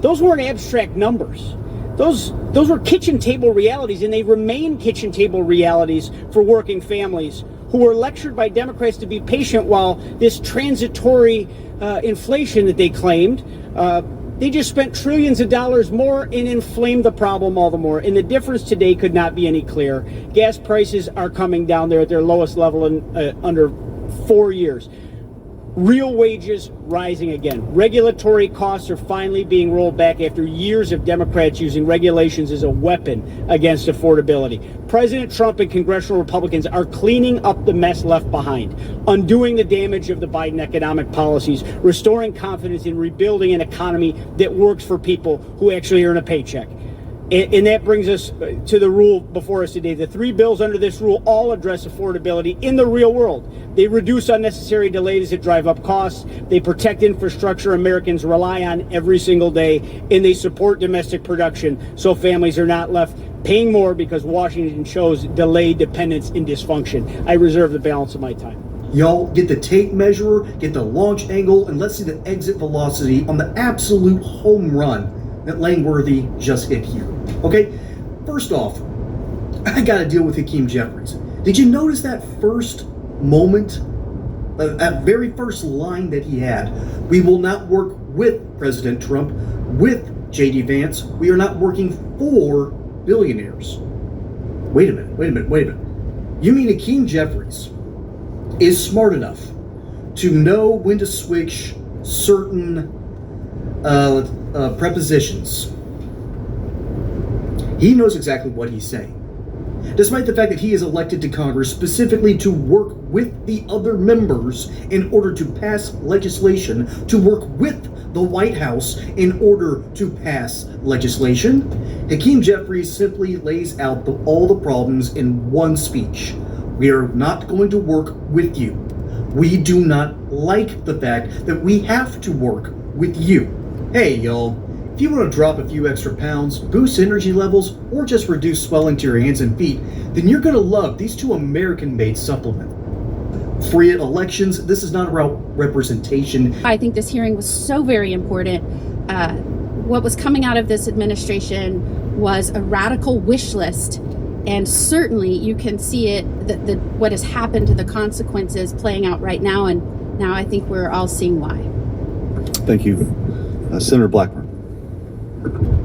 Those weren't abstract numbers. Those were kitchen table realities, and they remain kitchen table realities for working families who were lectured by Democrats to be patient while this transitory inflation that they claimed, they just spent trillions of dollars more and inflamed the problem all the more. And the difference today could not be any clearer. Gas prices are coming down. They're at their lowest level in under 4 years. Real wages rising again. Regulatory costs are finally being rolled back after years of Democrats using regulations as a weapon against affordability. President Trump and congressional Republicans are cleaning up the mess left behind, undoing the damage of the Biden economic policies, restoring confidence in rebuilding an economy that works for people who actually earn a paycheck. And that brings us to the rule before us today. The 3 bills under this rule all address affordability in the real world. They reduce unnecessary delays that drive up costs. They protect infrastructure Americans rely on every single day. And they support domestic production so families are not left paying more because Washington chose delayed dependence and dysfunction. I reserve the balance of my time.
Y'all get the tape measure, get the launch angle, and let's see the exit velocity on the absolute home run that Langworthy just hit here. Okay, first off, I gotta deal with Hakeem Jeffries. Did you notice that first moment, that very first line that he had? We will not work with President Trump, with J.D. Vance. We are not working for billionaires. Wait a minute. You mean Hakeem Jeffries is smart enough to know when to switch certain prepositions? He knows exactly what he's saying. Despite the fact that he is elected to Congress specifically to work with the other members in order to pass legislation, to work with the White House in order to pass legislation, Hakeem Jeffries simply lays out all the problems in one speech. We are not going to work with you. We do not like the fact that we have to work with you. Hey, y'all. If you want to drop a few extra pounds, boost energy levels, or just reduce swelling to your hands and feet, then you're going to love these 2 American-made supplements. Free at elections, this is not about representation.
I think this hearing was so very important. What was coming out of this administration was a radical wish list. And certainly you can see it, what has happened to the consequences playing out right now. And Now I think we're all seeing why.
Thank you. Senator Blackburn.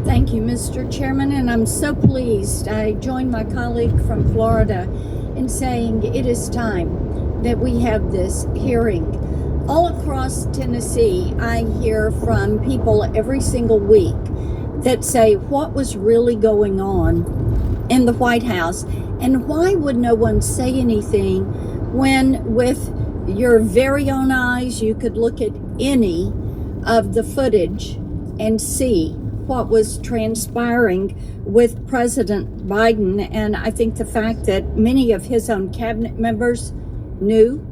Thank you, Mr. Chairman, and I'm so pleased. I joined my colleague from Florida in saying it is time that we have this hearing. All across Tennessee, I hear from people every single week that say what was really going on in the White House, and why would no one say anything when with your very own eyes you could look at any of the footage and see what was transpiring with President Biden. And I think the fact that many of his own cabinet members knew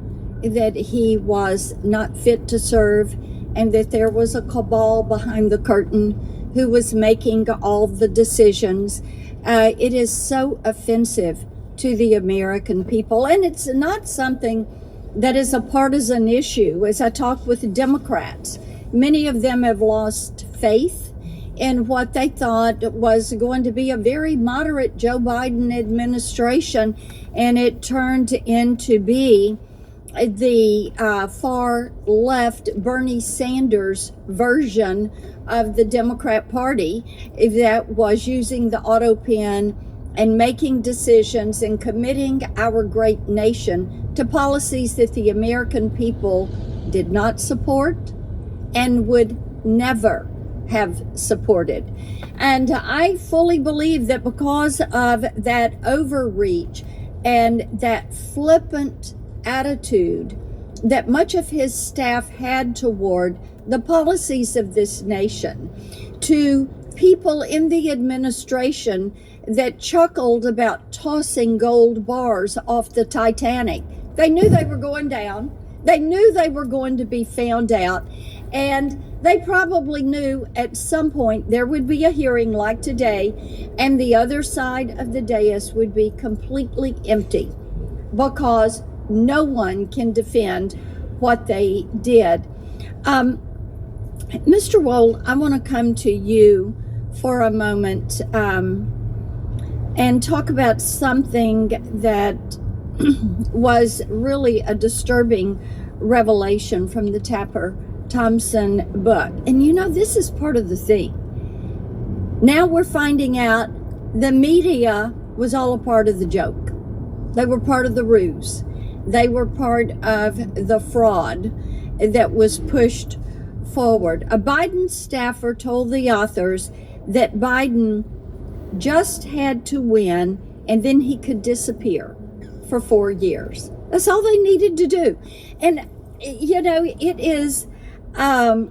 that he was not fit to serve and that there was a cabal behind the curtain who was making all the decisions. It is so offensive to the American people, and it's not something that is a partisan issue. As I talk with Democrats, many of them have lost faith in what they thought was going to be a very moderate Joe Biden administration, and it turned into be the far left Bernie Sanders version of the Democrat Party that was using the auto pen and making decisions and committing our great nation to policies that the American people did not support and would never have supported. And I fully believe that because of that overreach and that flippant attitude that much of his staff had toward the policies of this nation, to people in the administration that chuckled about tossing gold bars off the Titanic. They knew they were going down. They knew they were going to be found out. And they probably knew at some point there would be a hearing like today, and the other side of the dais would be completely empty because no one can defend what they did. Mr. Wold, I want to come to you for a moment and talk about something that was really a disturbing revelation from the Tapper Thompson book. And you know, this is part of the thing. Now we're finding out the media was all a part of the joke. They were part of the ruse. They were part of the fraud that was pushed forward. A Biden staffer told the authors that Biden just had to win and then he could disappear for 4 years. That's all they needed to do. And, you know, it is, the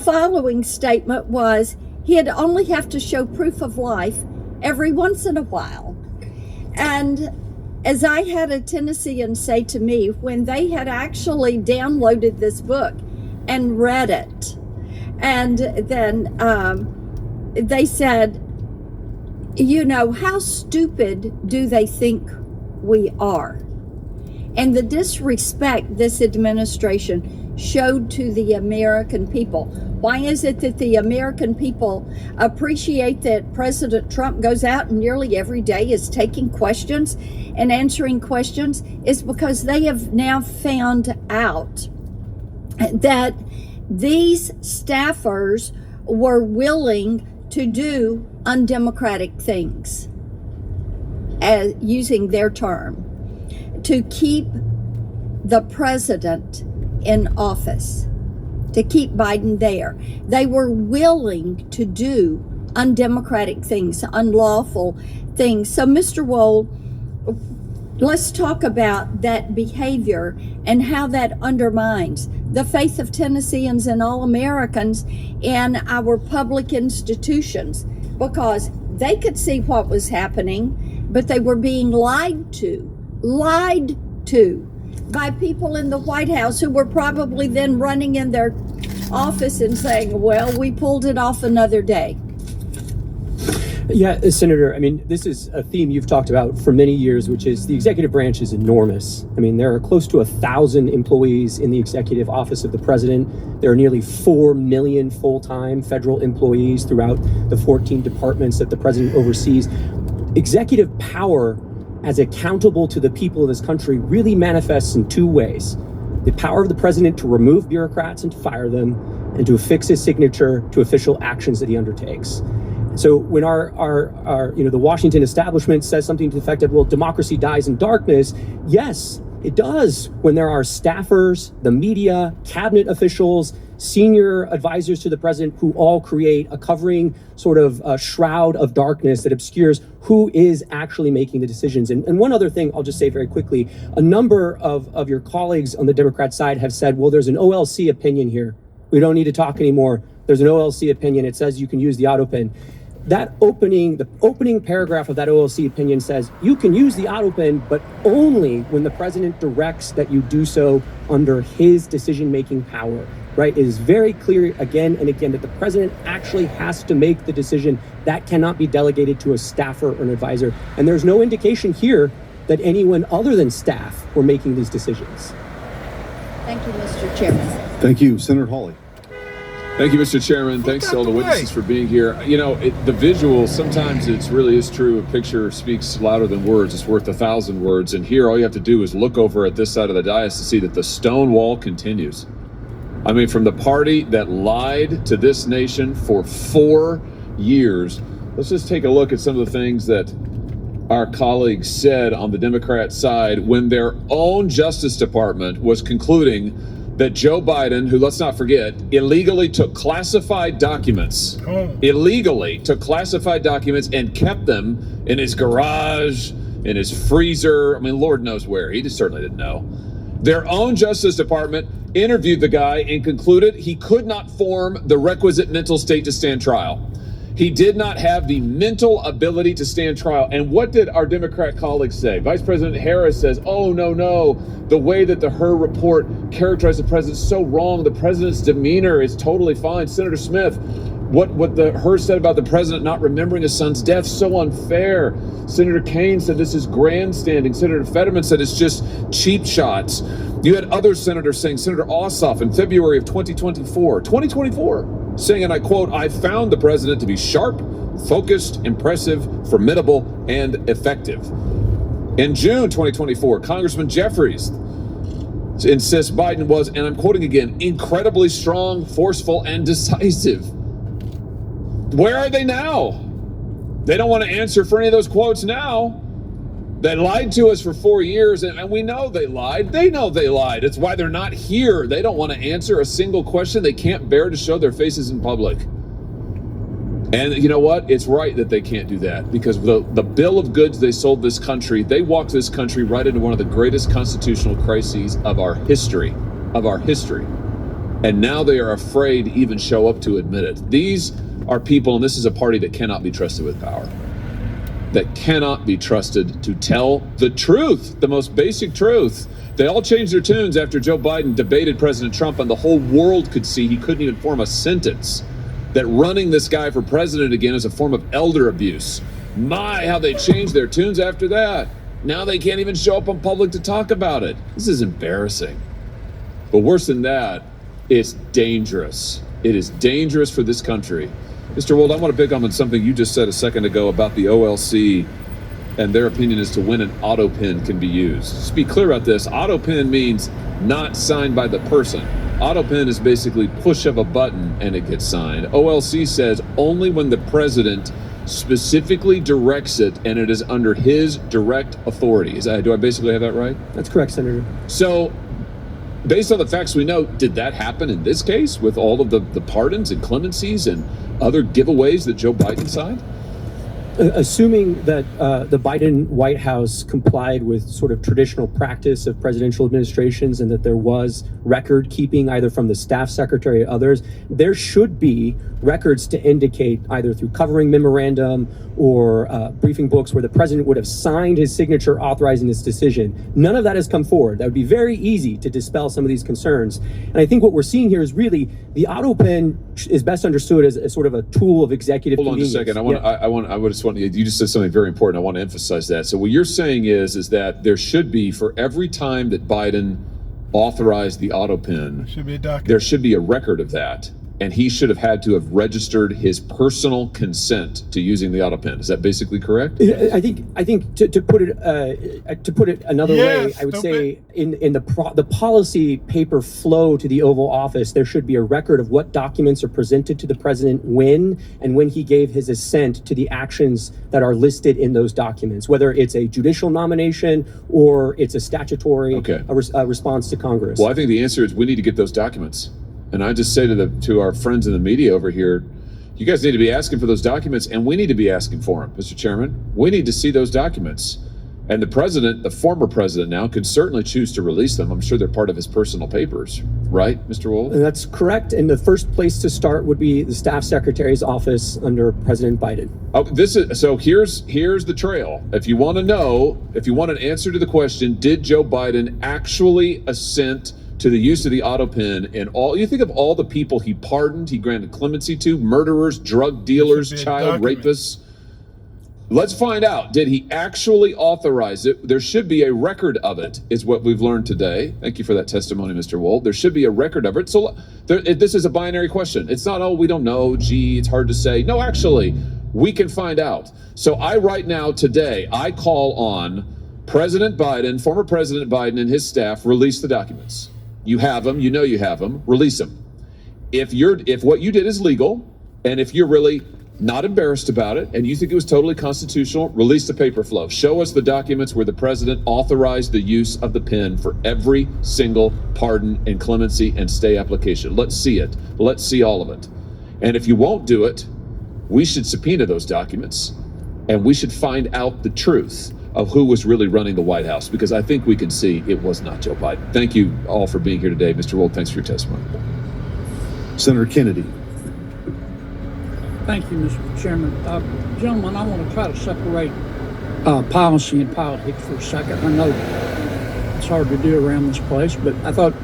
following statement was he'd only have to show proof of life every once in a while. And as I had a Tennessean say to me when they had actually downloaded this book and read it, and then they said, you know, how stupid do they think we are? And the disrespect this administration showed to the American people. Why is it that the American people appreciate that President Trump goes out and nearly every day is taking questions and answering questions? Is because they have now found out that these staffers were willing to do undemocratic things, as using their term, to keep the president in office, to keep Biden there. They were willing to do undemocratic things, unlawful things. So, Mr. Wold, let's talk about that behavior and how that undermines the faith of Tennesseans and all Americans in our public institutions, because they could see what was happening, but they were being lied to by people in the White House who were probably then running in their office and saying, well, we pulled it off another day.
Yeah, Senator, I mean, this is a theme you've talked about for many years, which is the executive branch is enormous. I mean, there are close to 1,000 employees in the executive office of the president. There are nearly 4 million full-time federal employees throughout the 14 departments that the president oversees. Executive power as accountable to the people of this country really manifests in two ways. the power of the president to remove bureaucrats and to fire them, and to affix his signature to official actions that he undertakes. So when the Washington establishment says something to the effect of, well, democracy dies in darkness, yes, it does. When there are staffers, the media, cabinet officials, senior advisors to the president who all create a covering sort of shroud of darkness that obscures who is actually making the decisions. And one other thing I'll just say very quickly, a number of your colleagues on the Democrat side have said, well, there's an OLC opinion here. We don't need to talk anymore. There's an OLC opinion. It says you can use the auto pin. The opening paragraph of that OLC opinion says you can use the auto pin, but only when the president directs that you do so under his decision-making power, right? It is very clear again and again that the president actually has to make the decision. That cannot be delegated to a staffer or an advisor. And there's no indication here that anyone other than staff were making these decisions.
Thank you, Mr. Chairman.
Thank you, Senator Hawley.
Thank you, Mr. Chairman. Thanks to all the witnesses for being here. You know, the visual, sometimes it really is true. A picture speaks louder than words. It's worth 1,000 words. And here, all you have to do is look over at this side of the dais to see that the stone wall continues. I mean, from the party that lied to this nation for 4 years, let's just take a look at some of the things that our colleagues said on the Democrat side when their own Justice Department was concluding that Joe Biden, who, let's not forget, illegally took classified documents, and kept them in his garage, in his freezer. I mean, Lord knows where. He just certainly didn't know. Their own Justice Department interviewed the guy and concluded he could not form the requisite mental state to stand trial. He did not have the mental ability to stand trial. And what did our Democrat colleagues say? Vice President Harris says, oh, no, the way that the Hur report characterized the president is so wrong. The president's demeanor is totally fine. Senator Smith, what the Hur said about the president not remembering his son's death, so unfair. Senator Kaine said this is grandstanding. Senator Fetterman said it's just cheap shots. You had other senators saying, Senator Ossoff in February of 2024, saying, and I quote, I found the president to be sharp, focused, impressive, formidable, and effective. In June 2024, Congressman Jeffries insists Biden was, and I'm quoting again, incredibly strong, forceful, and decisive. Where are they now? They don't want to answer for any of those quotes now. They lied to us for 4 years, and we know they lied. They know they lied. It's why they're not here. They don't want to answer a single question. They can't bear to show their faces in public. And you know what? It's right that they can't do that, because the bill of goods they sold this country, they walked this country right into one of the greatest constitutional crises of our history. And now they are afraid to even show up to admit it. These are people, and this is a party that cannot be trusted with power, that cannot be trusted to tell the truth, the most basic truth. They all changed their tunes after Joe Biden debated President Trump, and the whole world could see he couldn't even form a sentence, that running this guy for president again is a form of elder abuse. My, how they changed their tunes after that. Now they can't even show up in public to talk about it. This is embarrassing. But worse than that, it's dangerous. It is dangerous for this country. Mr. Wold, I want to pick up on something you just said a second ago about the OLC and their opinion as to when an auto pin can be used. Just be clear about this. Auto pin means not signed by the person. Auto pin is basically push of a button and it gets signed. OLC says only when the president specifically directs it and it is under his direct authority. Do I basically have that right?
That's correct, Senator.
So, based on the facts we know, did that happen in this case with all of the pardons and clemencies and other giveaways that Joe Biden signed?
Assuming that the Biden White House complied with sort of traditional practice of presidential administrations and that there was record keeping either from the staff secretary or others, there should be records to indicate either through covering memorandum or briefing books where the president would have signed his signature authorizing this decision. None of that has come forward. That would be very easy to dispel some of these concerns. And I think what we're seeing here is really the auto pen is best understood as sort of a tool of executive convenience.
Hold on a second. You just said something very important. I want to emphasize that. So what you're saying is that there should be, for every time that Biden authorized the auto pen, there should be a record of that. and he should have had to have registered his personal consent to using the auto pen. Is that basically correct?
I think to put it another way, I would say in the policy paper flow to the Oval Office, there should be a record of what documents are presented to the president when he gave his assent to the actions that are listed in those documents, whether it's a judicial nomination or it's a statutory response to Congress.
Well, I think the answer is we need to get those documents. And I just say to our friends in the media over here, you guys need to be asking for those documents, and we need to be asking for them, Mr. Chairman. We need to see those documents. And the president, the former president now, could certainly choose to release them. I'm sure they're part of his personal papers, right, Mr. Wold?
That's correct. And the first place to start would be the staff secretary's office under President Biden.
Here's the trail. If you want to know, if you want an answer to the question, did Joe Biden actually assent to the use of the auto pen and all? You think of all the people he pardoned, he granted clemency to: murderers, drug dealers, child rapists. Let's find out. Did he actually authorize it? There should be a record of it, is what we've learned today. Thank you for that testimony, Mr. Wold. There should be a record of it. So this is a binary question. It's not, oh, we don't know, gee, it's hard to say. No, actually, we can find out. So right now, today, I call on President Biden, former President Biden and his staff, release the documents. You have them, you know you have them, release them. If what you did is legal, and if you're really not embarrassed about it, and you think it was totally constitutional, release the paper flow. Show us the documents where the president authorized the use of the pen for every single pardon and clemency and stay application. Let's see it. Let's see all of it. And if you won't do it, we should subpoena those documents, and we should find out the truth of who was really running the White House, because I think we can see it was not Joe Biden. Thank you all for being here today. Mr. Wold, thanks for your testimony.
Senator Kennedy.
Thank you, Mr. Chairman. Gentlemen, I want to try to separate policy and politics for a second. I know it's hard to do around this place, but I thought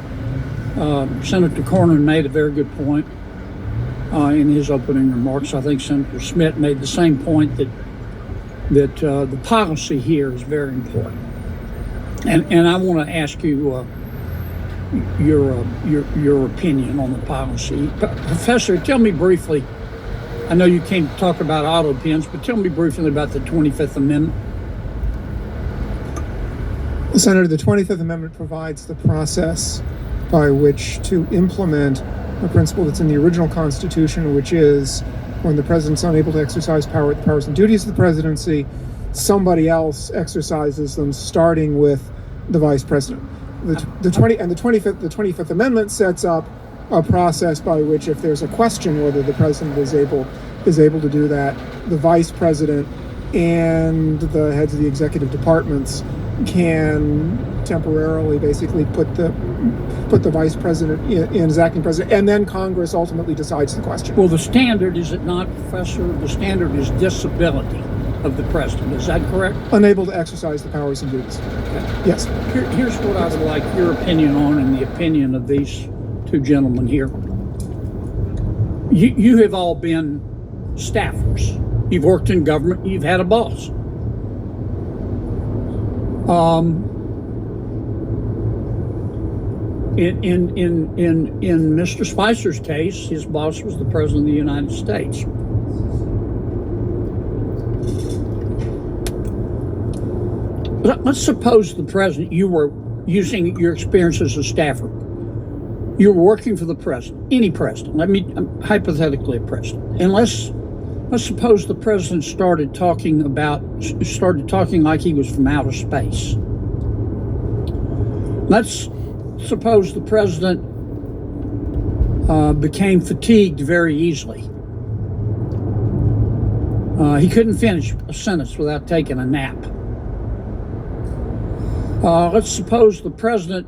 Senator Cornyn made a very good point in his opening remarks. I think Senator Smith made the same point that the policy here is very important. And I want to ask you your opinion on the policy. Professor, tell me briefly, I know you can't talk about auto pens, but tell me briefly about the 25th Amendment.
Well, Senator, the 25th Amendment provides the process by which to implement a principle that's in the original Constitution, which is when the president's unable to exercise the powers and duties of the presidency, somebody else exercises them, starting with the vice president. The 25th Amendment sets up a process by which, if there's a question whether the president is able to do that, the vice president and the heads of the executive departments can temporarily basically put the vice president in as acting president, and then Congress ultimately decides the question.
Well, the standard, is it not, Professor? The standard is disability of the president. Is that correct?
Unable to exercise the powers and duties.
Okay.
Yes.
Here's what I would like your opinion on, and the opinion of these two gentlemen here. You have all been staffers. You've worked in government. You've had a boss. In Mr. Spicer's case, his boss was the President of the United States. Let's suppose the president, you were using your experience as a staffer. You're working for the president, any president. Hypothetically a president. And let's suppose the president started talking like he was from outer space. Let's suppose the president became fatigued very easily. He couldn't finish a sentence without taking a nap. Let's suppose the president,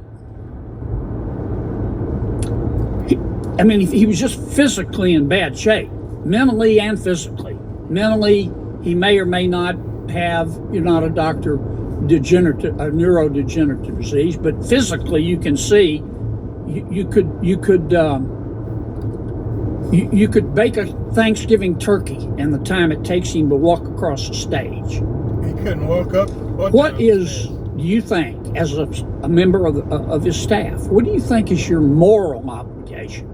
he was just physically in bad shape, mentally and physically. Mentally, he may or may not have, you're not a doctor, a neurodegenerative disease, but physically you can see you could bake a Thanksgiving turkey and the time it takes him to walk across the stage.
He couldn't walk up.
Do you think, as a member of his staff, what do you think is your moral obligation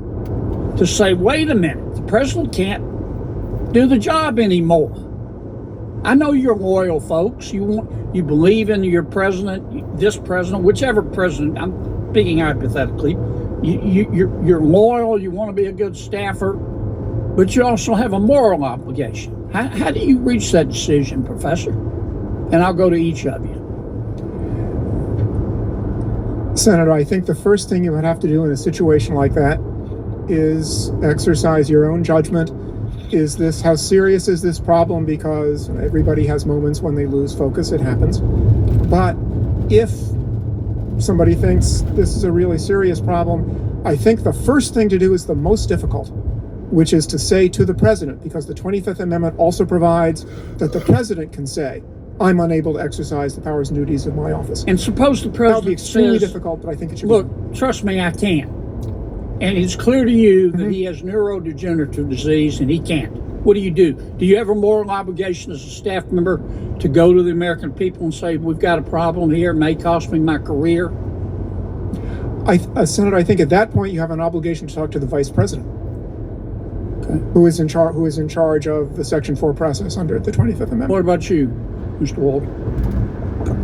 to say, wait a minute, the president can't do the job anymore. I know you're loyal folks. You believe in your president, this president, whichever president. I'm speaking hypothetically. You're loyal. You want to be a good staffer, but you also have a moral obligation. How do you reach that decision, Professor? And I'll go to each of you.
Senator, I think the first thing you would have to do in a situation like that is exercise your own judgment. How serious is this problem? Because everybody has moments when they lose focus, it happens. But if somebody thinks this is a really serious problem, I think the first thing to do is the most difficult, which is to say to the president, because the 25th Amendment also provides that the president can say, I'm unable to exercise the powers and duties of my office.
And suppose the president
That would be extremely
says,
difficult, but I think it should
look, trust me, I can. And it's clear to you that he has neurodegenerative disease and he can't. What do? Do you have a moral obligation as a staff member to go to the American people and say, we've got a problem here, it may cost me my career?
Senator, I think at that point you have an obligation to talk to the vice president, who is in charge of the Section 4 process under the 25th Amendment.
What about you, Mr. Wald?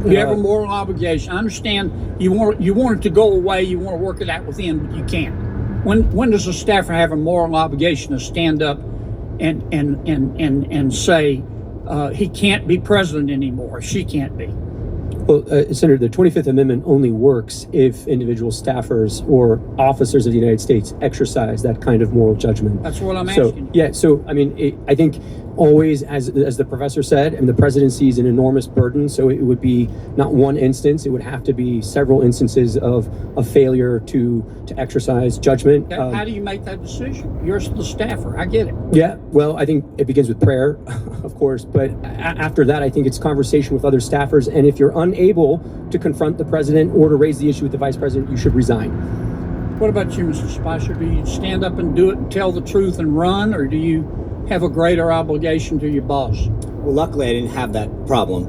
Do you have a moral obligation? I understand you want it to go away, you want to work it out with him, but you can't. When does a staffer have a moral obligation to stand up and say he can't be president anymore, she can't be?
Well, Senator, the 25th Amendment only works if individual staffers or officers of the United States exercise that kind of moral judgment.
That's what I'm asking.
Yeah, so I mean, I think always, as the professor said, and the presidency is an enormous burden, so it would be not one instance, it would have to be several instances of a failure to exercise judgment.
How do you make that decision? You're the staffer, I get it.
Yeah, well, I think it begins with prayer, of course, but after that, I think it's conversation with other staffers, and if you're unable to confront the president or to raise the issue with the vice president, you should resign.
What about you, Mr. Spicer? Do you stand up and do it and tell the truth and run, or do you have a greater obligation to your boss?
Well, luckily I didn't have that problem,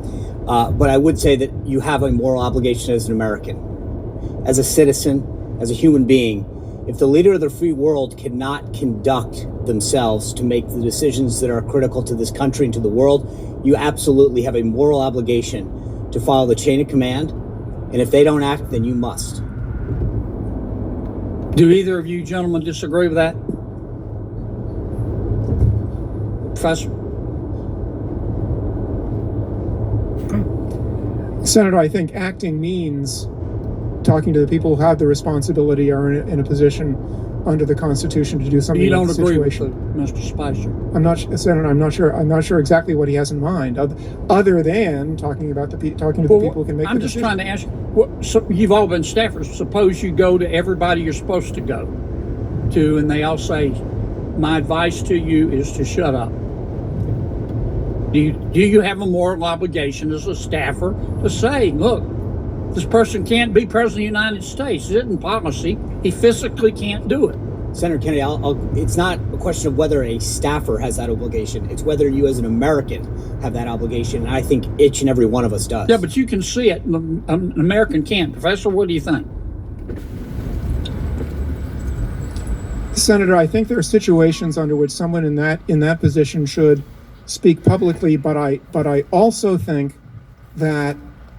but I would say that you have a moral obligation as an American, as a citizen, as a human being. If the leader of the free world cannot conduct themselves to make the decisions that are critical to this country and to the world, you absolutely have a moral obligation to follow the chain of command, and if they don't act, then you must.
Do either of you gentlemen disagree with that? Professor?
Senator, I think acting means talking to the people who have the responsibility or are in a position under the Constitution to do something.
You don't
about the
agree with
situation.
Mr. Spicer?
Senator, I'm not sure exactly what he has in mind, other than talking to the people who can make
I'm
the
just
decision.
trying to ask you, so you've all been staffers. Suppose you go to everybody you're supposed to go to, and they all say, my advice to you is to shut up. Do you have a moral obligation as a staffer to say, look, this person can't be president of the United States. It isn't policy. He physically can't do it.
Senator Kennedy, it's not a question of whether a staffer has that obligation. It's whether you as an American have that obligation. And I think each and every one of us does.
Yeah, but you can see it. An American can't. Professor, what do you think?
Senator, I think there are situations under which someone in that position should speak publicly, but I also think that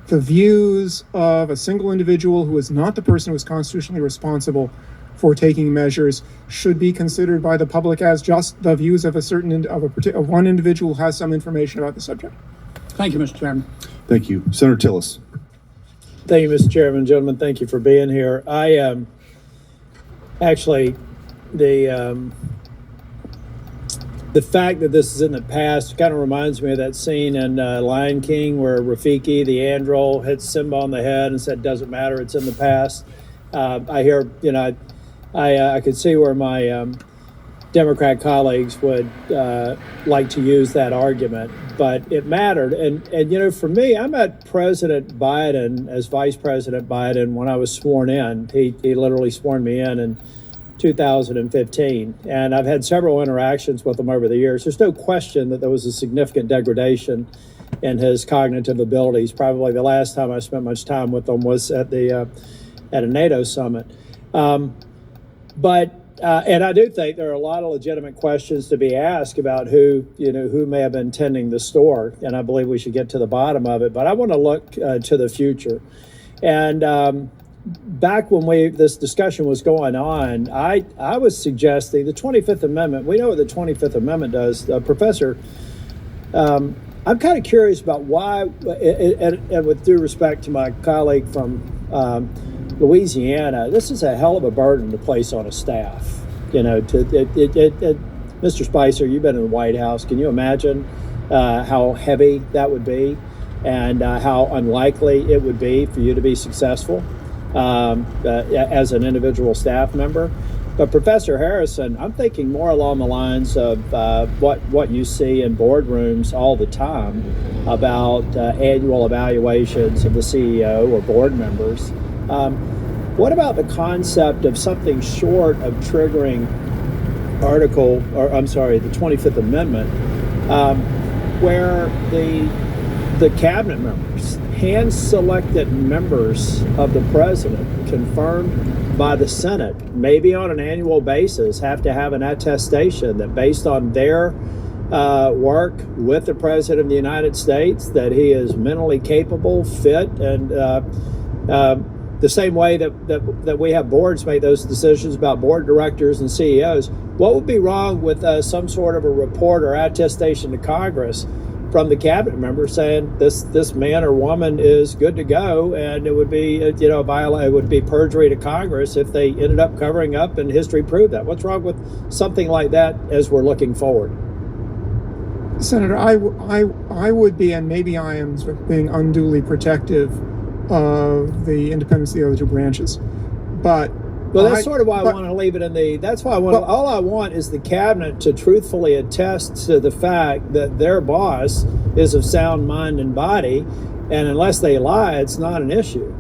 the views of a single individual who is not the person who is constitutionally responsible for taking measures should be considered by the public as just the views of of one individual who has some information about the subject.
Thank you, Mr. Chairman.
Thank you. Senator Tillis.
Thank you, Mr. Chairman. Gentlemen, thank you for being here. I actually, the fact that this is in the past kind of reminds me of that scene in Lion King where Rafiki, the android, hit Simba on the head and said, doesn't matter, it's in the past. I hear, I could see where my Democrat colleagues would like to use that argument, but it mattered. And for me, I met President Biden as Vice President Biden when I was sworn in. He literally sworn me in 2015, and I've had several interactions with him over the years. There's no question that there was a significant degradation in his cognitive abilities. Probably the last time I spent much time with him was at a NATO summit. But And I do think there are a lot of legitimate questions to be asked about who may have been tending the store, and I believe we should get to the bottom of it. But I want to look to the future. And back when this discussion was going on, I was suggesting the 25th Amendment. We know what the 25th Amendment does, Professor. I'm kind of curious about why, and with due respect to my colleague from Louisiana, this is a hell of a burden to place on a staff. Mr. Spicer, you've been in the White House. Can you imagine how heavy that would be, and how unlikely it would be for you to be successful as an individual staff member? But Professor Harrison, I'm thinking more along the lines of what you see in boardrooms all the time about annual evaluations of the CEO or board members. What about the concept of something short of triggering the 25th Amendment, where the cabinet members, hand-selected members of the president, confirmed by the Senate, maybe on an annual basis, have to have an attestation that based on their work with the President of the United States, that he is mentally capable, fit, and the same way that we have boards make those decisions about board directors and CEOs. What would be wrong with some sort of a report or attestation to Congress from the cabinet member saying this man or woman is good to go, and it would be it would be perjury to Congress if they ended up covering up and history proved that. What's wrong with something like that as we're looking forward?
Senator, I would be, and maybe I am sort of being unduly protective of the independence of the other two branches, but
that's sort of why I want to leave it in the. That's why all I want is the cabinet to truthfully attest to the fact that their boss is of sound mind and body, and unless they lie, it's not an issue.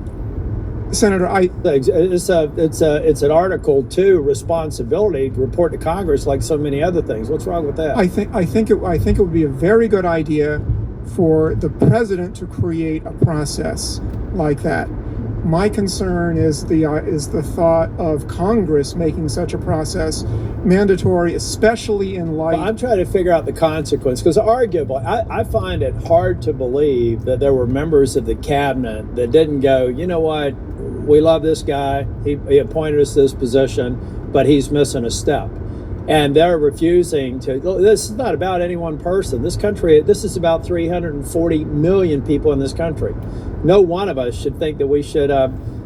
Senator,
it's an Article 2 responsibility to report to Congress like so many other things. What's wrong with that?
I think it would be a very good idea for the president to create a process like that. My concern is the thought of Congress making such a process mandatory, especially in light.
Well, I'm trying to figure out the consequence, because arguably, I find it hard to believe that there were members of the cabinet that didn't go, you know what, we love this guy, he appointed us to this position, but he's missing a step. And they're refusing to. This is not about any one person. This is about 340 million people in this country. No one of us should think that we should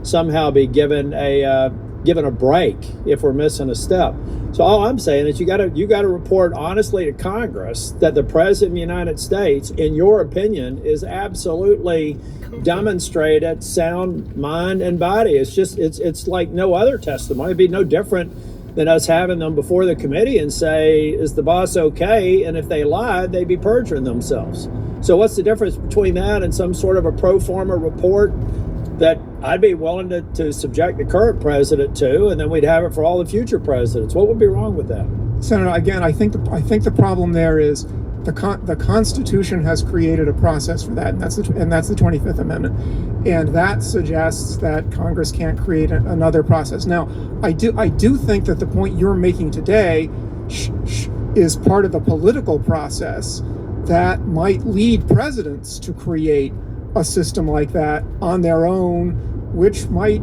somehow be given a break if we're missing a step. So all I'm saying is you got to report honestly to Congress that the President of the United States, in your opinion, is absolutely demonstrated sound mind and body. It's like no other testimony. It'd be no different than us having them before the committee and say, is the boss okay? And if they lied, they'd be perjuring themselves. So what's the difference between that and some sort of a pro forma report that I'd be willing to subject the current president to, and then we'd have it for all the future presidents? What would be wrong with that?
Senator, again, I think the problem there is the Constitution has created a process for that, and that's the 25th Amendment, and that suggests that Congress can't create another process. Now, I do think that the point you're making today is part of the political process that might lead presidents to create a system like that on their own, which might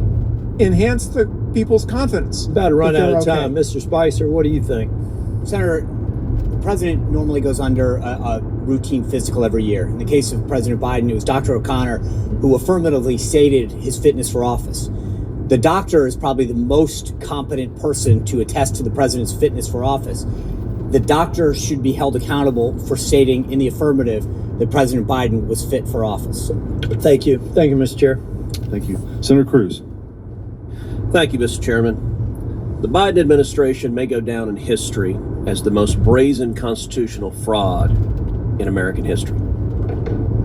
enhance the people's confidence.
About to run out of time. Mr. Spicer, what do you think?
Senator, the president normally goes under a routine physical every year. In the case of President Biden, it was Dr. O'Connor who affirmatively stated his fitness for office. The doctor is probably the most competent person to attest to the president's fitness for office. The doctor should be held accountable for stating in the affirmative that President Biden was fit for office.
Thank you. Thank you, Mr. Chair.
Thank you. Senator Cruz.
Thank you, Mr. Chairman. The Biden administration may go down in history as the most brazen constitutional fraud in American history.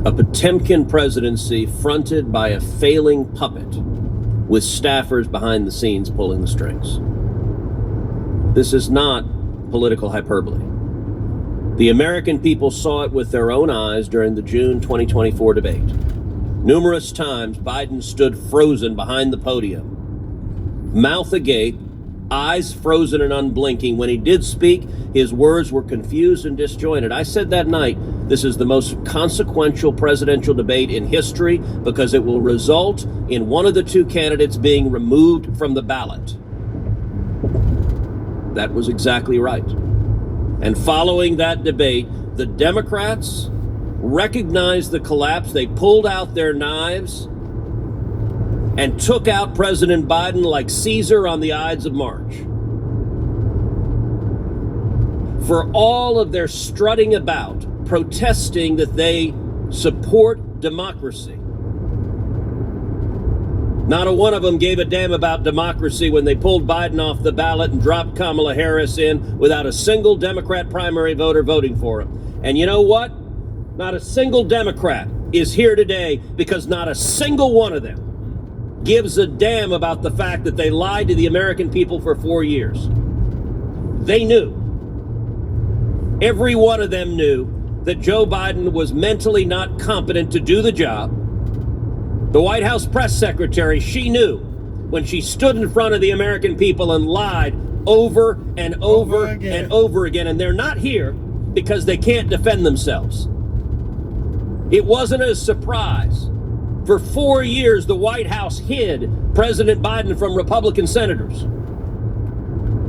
A Potemkin presidency fronted by a failing puppet with staffers behind the scenes pulling the strings. This is not political hyperbole. The American people saw it with their own eyes during the June 2024 debate. Numerous times, Biden stood frozen behind the podium, mouth agape, eyes frozen and unblinking. When he did speak, his words were confused and disjointed. I said that night, this is the most consequential presidential debate in history because it will result in one of the two candidates being removed from the ballot. That was exactly right. And following that debate, the Democrats recognized the collapse. They pulled out their knives and took out President Biden like Caesar on the Ides of March. For all of their strutting about, protesting that they support democracy, not a one of them gave a damn about democracy when they pulled Biden off the ballot and dropped Kamala Harris in without a single Democrat primary voter voting for him. And you know what? Not a single Democrat is here today because not a single one of them gives a damn about the fact that they lied to the American people for 4 years. They knew. Every one of them knew that Joe Biden was mentally not competent to do the job. The White House press secretary, she knew when she stood in front of the American people and lied over and over and over again. And they're not here because they can't defend themselves. It wasn't a surprise. For 4 years, the White House hid President Biden from Republican senators.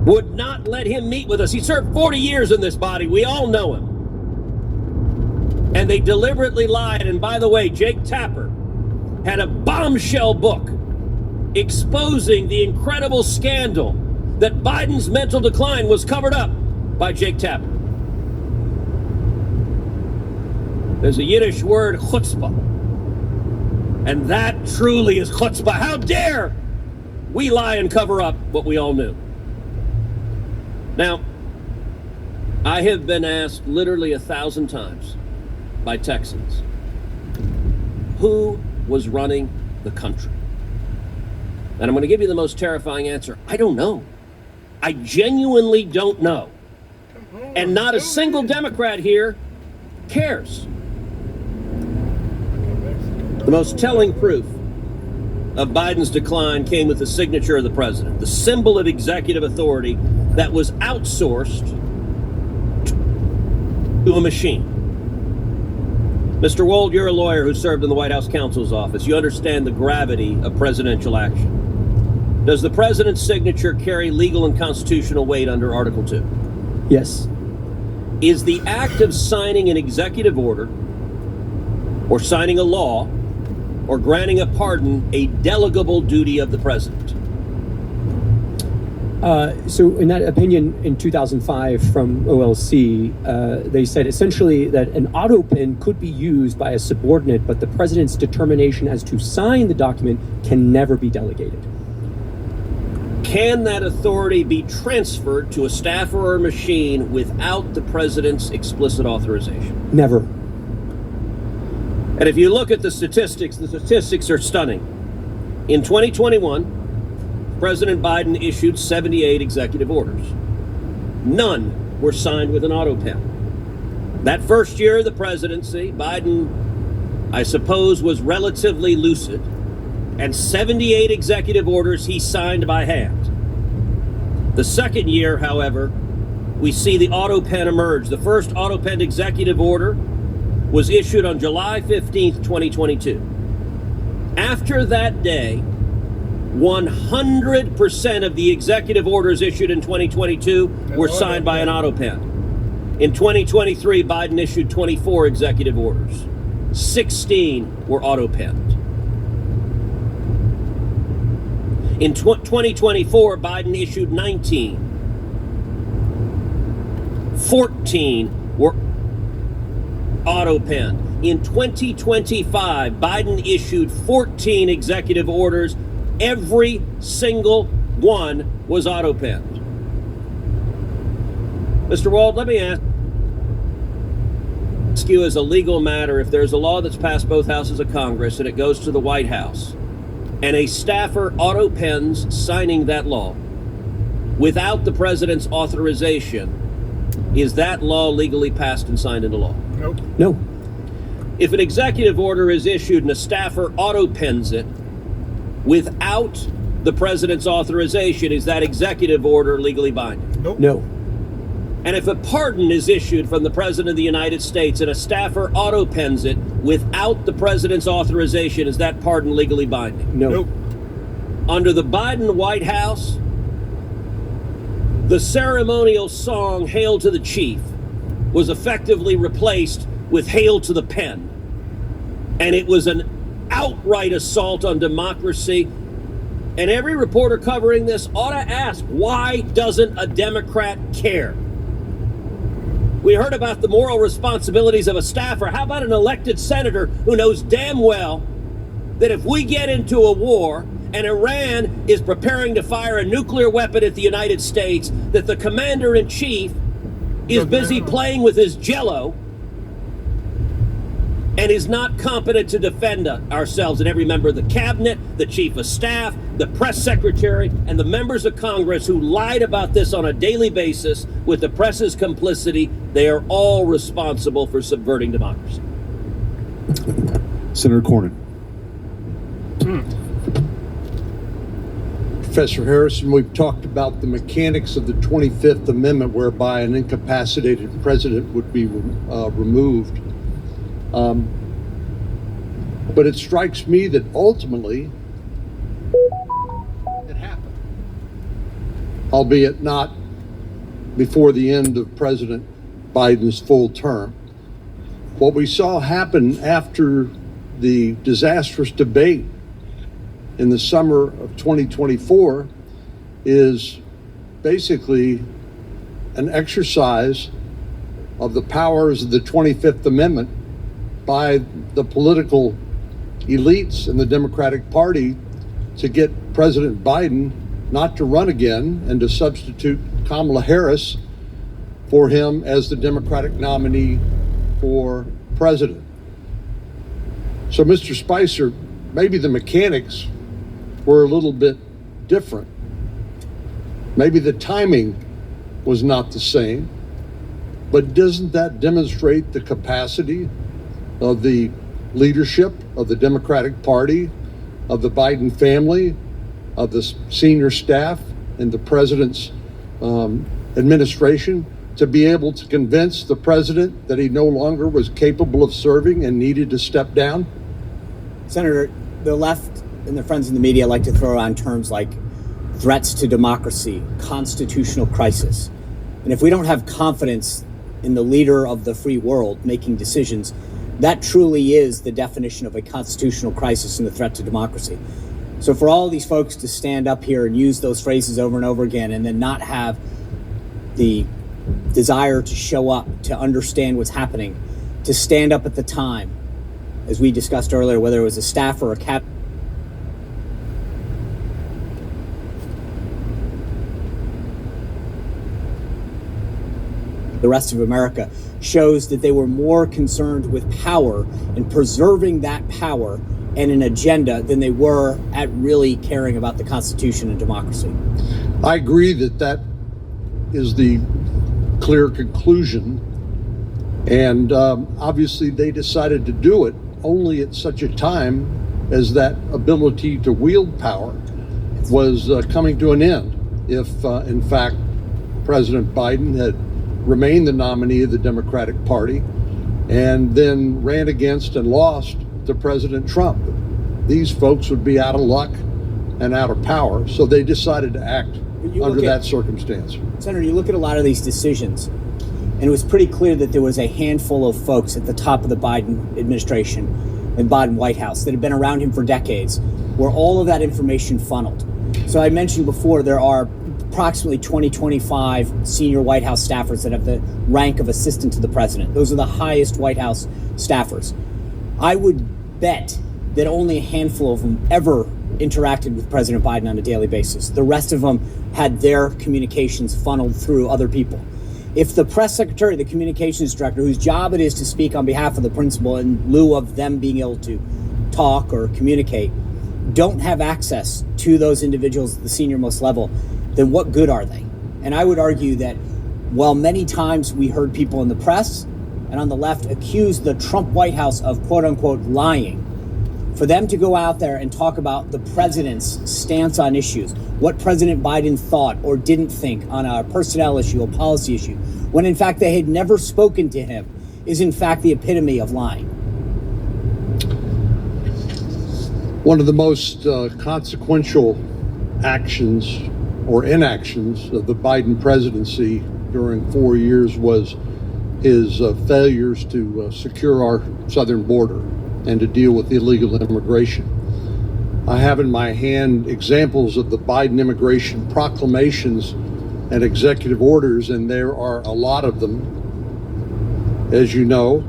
Would not let him meet with us. He served 40 years in this body. We all know him. And they deliberately lied. And by the way, Jake Tapper had a bombshell book exposing the incredible scandal that Biden's mental decline was covered up by Jake Tapper. There's a Yiddish word, chutzpah. And that truly is chutzpah. How dare we lie and cover up what we all knew? Now, I have been asked literally 1,000 times by Texans, who was running the country? And I'm going to give you the most terrifying answer. I don't know. I genuinely don't know. And not a single Democrat here cares. The most telling proof of Biden's decline came with the signature of the president, the symbol of executive authority that was outsourced to a machine. Mr. Wold, you're a lawyer who served in the White House counsel's office. You understand the gravity of presidential action. Does the president's signature carry legal and constitutional weight under Article 2?
Yes.
Is the act of signing an executive order or signing a law or granting a pardon a delegable duty of the president?
So in that opinion in 2005 from OLC, they said essentially that an auto pen could be used by a subordinate, but the president's determination as to sign the document can never be delegated.
Can that authority be transferred to a staffer or a machine without the president's explicit authorization?
Never.
And if you look at the statistics are stunning. In 2021, President Biden issued 78 executive orders. None were signed with an auto pen. That first year of the presidency, Biden, I suppose, was relatively lucid, and 78 executive orders he signed by hand. The second year, however, we see the auto pen emerge. The first auto pen executive order was issued on July 15th, 2022. After that day, 100% of the executive orders issued in 2022 were signed by an auto pen. In 2023, Biden issued 24 executive orders. 16 were auto penned. In 2024, Biden issued 19. 14 were auto penned. In 2025, Biden issued 14 executive orders. Every single one was auto penned. Mr. Wald, let me ask you as a legal matter, if there's a law that's passed both houses of Congress and it goes to the White House, and a staffer auto pens signing that law without the president's authorization, is that law legally passed and signed into law?
Nope.
No.
If an executive order is issued and a staffer auto pens it without the president's authorization, is that executive order legally binding?
No.
And if a pardon is issued from the President of the United States and a staffer auto-pens it without the President's authorization, is that pardon legally binding?
No.
Under the Biden White House, the ceremonial song, Hail to the Chief, was effectively replaced with Hail to the Pen. And it was an outright assault on democracy. And every reporter covering this ought to ask, why doesn't a Democrat care? We heard about the moral responsibilities of a staffer. How about an elected senator who knows damn well that if we get into a war and Iran is preparing to fire a nuclear weapon at the United States, that the commander-in-chief is busy playing with his jello and is not competent to defend ourselves? And every member of the cabinet, the chief of staff, the press secretary, and the members of Congress who lied about this on a daily basis with the press's complicity, they are all responsible for subverting democracy.
Senator Cornyn.
Professor Harrison, we've talked about the mechanics of the 25th Amendment, whereby an incapacitated president would be removed. But it strikes me that ultimately it happened, albeit not before the end of President Biden's full term. What we saw happen after the disastrous debate in the summer of 2024 is basically an exercise of the powers of the 25th Amendment by the political elites in the Democratic Party to get President Biden not to run again and to substitute Kamala Harris for him as the Democratic nominee for president. So, Mr. Spicer, maybe the mechanics were a little bit different. Maybe the timing was not the same, but doesn't that demonstrate the capacity of the leadership of the Democratic Party, of the Biden family, of the senior staff and the president's administration to be able to convince the president that he no longer was capable of serving and needed to step down?
Senator, the left and their friends in the media like to throw around terms like threats to democracy, constitutional crisis. And if we don't have confidence in the leader of the free world making decisions, that truly is the definition of a constitutional crisis and a threat to democracy. So for all of these folks to stand up here and use those phrases over and over again and then not have the desire to show up, to understand what's happening, to stand up at the time, as we discussed earlier, whether it was a staffer or a cabinet, the rest of America, shows that they were more concerned with power and preserving that power and an agenda than they were at really caring about the Constitution and democracy.
I agree that that is the clear conclusion. And obviously they decided to do it only at such a time as that ability to wield power was coming to an end. If, in fact, President Biden had remained the nominee of the Democratic Party and then ran against and lost to President Trump, these folks would be out of luck and out of power. So they decided to act under that circumstance.
Senator, you look at a lot of these decisions, and it was pretty clear that there was a handful of folks at the top of the Biden administration and Biden White House that had been around him for decades, where all of that information funneled. So I mentioned before, there are approximately 25 senior White House staffers that have the rank of assistant to the president. Those are the highest White House staffers. I would bet that only a handful of them ever interacted with President Biden on a daily basis. The rest of them had their communications funneled through other people. If the press secretary, the communications director, whose job it is to speak on behalf of the principal in lieu of them being able to talk or communicate, don't have access to those individuals at the senior most level, then what good are they? And I would argue that while many times we heard people in the press and on the left accuse the Trump White House of quote unquote lying, For them to go out there and talk about the president's stance on issues, what President Biden thought or didn't think on a personnel issue, a policy issue, when in fact they had never spoken to him, is in fact the epitome of lying.
One of the most consequential actions or inactions of the Biden presidency during 4 years was his failures to secure our southern border and to deal with illegal immigration. I have in my hand examples of the Biden immigration proclamations and executive orders, and there are a lot of them, as you know.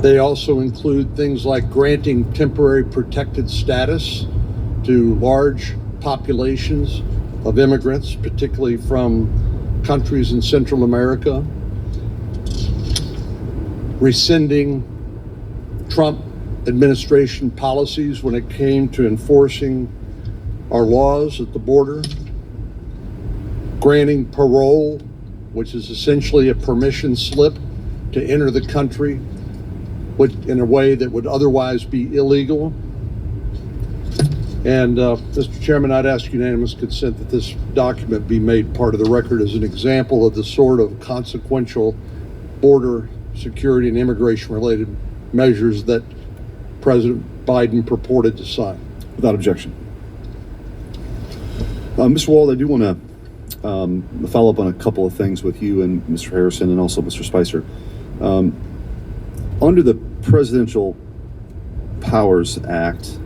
They also include things like granting temporary protected status to large populations of immigrants, particularly from countries in Central America, rescinding Trump administration policies when it came to enforcing our laws at the border, granting parole, which is essentially a permission slip to enter the country in a way that would otherwise be illegal. And Mr. Chairman, I'd ask unanimous consent that this document be made part of the record as an example of the sort of consequential border security and immigration related measures that President Biden purported to sign.
Without objection. Mr. Wald, I do want to follow up on a couple of things with you and Mr. Harrison and also Mr. Spicer. Under the Presidential Powers Act,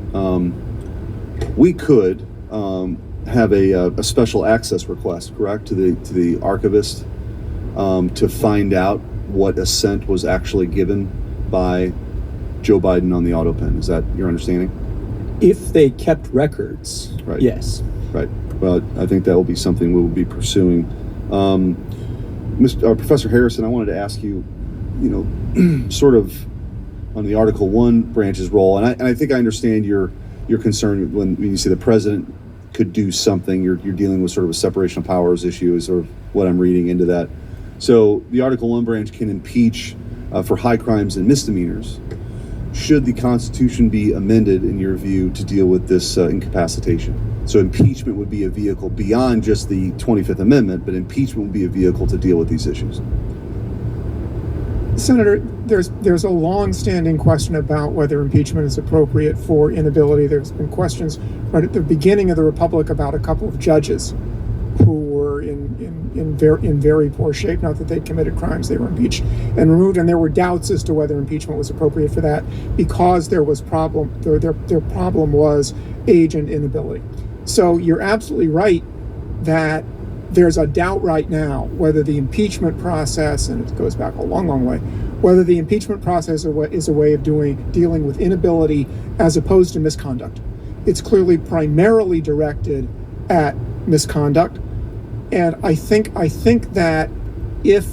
we could have a special access request, correct, to the archivist to find out what assent was actually given by Joe Biden on the auto pen. Is that your understanding?
If they kept records,
right.
Yes.
Right. Well, I think that will be something we will be pursuing. Professor Harrison, I wanted to ask you, sort of on the Article 1 branch's role, and I think I understand your concern when you say the president could do something. You're dealing with sort of a separation of powers issue, is sort of what I'm reading into that. So the Article 1 branch can impeach for high crimes and misdemeanors. Should the Constitution be amended, in your view, to deal with this incapacitation? So impeachment would be a vehicle beyond just the 25th Amendment, but impeachment would be a vehicle to deal with these issues.
Senator, there's a long-standing question about whether impeachment is appropriate for inability. There's been questions right at the beginning of the Republic about a couple of judges who were in very poor shape. Not that they'd committed crimes; they were impeached and removed, and there were doubts as to whether impeachment was appropriate for that because there was problem. Their problem was age and inability. So you're absolutely right that there's a doubt right now whether the impeachment process, and it goes back a long, long way, whether the impeachment process is a way of dealing with inability as opposed to misconduct. It's clearly primarily directed at misconduct, and I think that if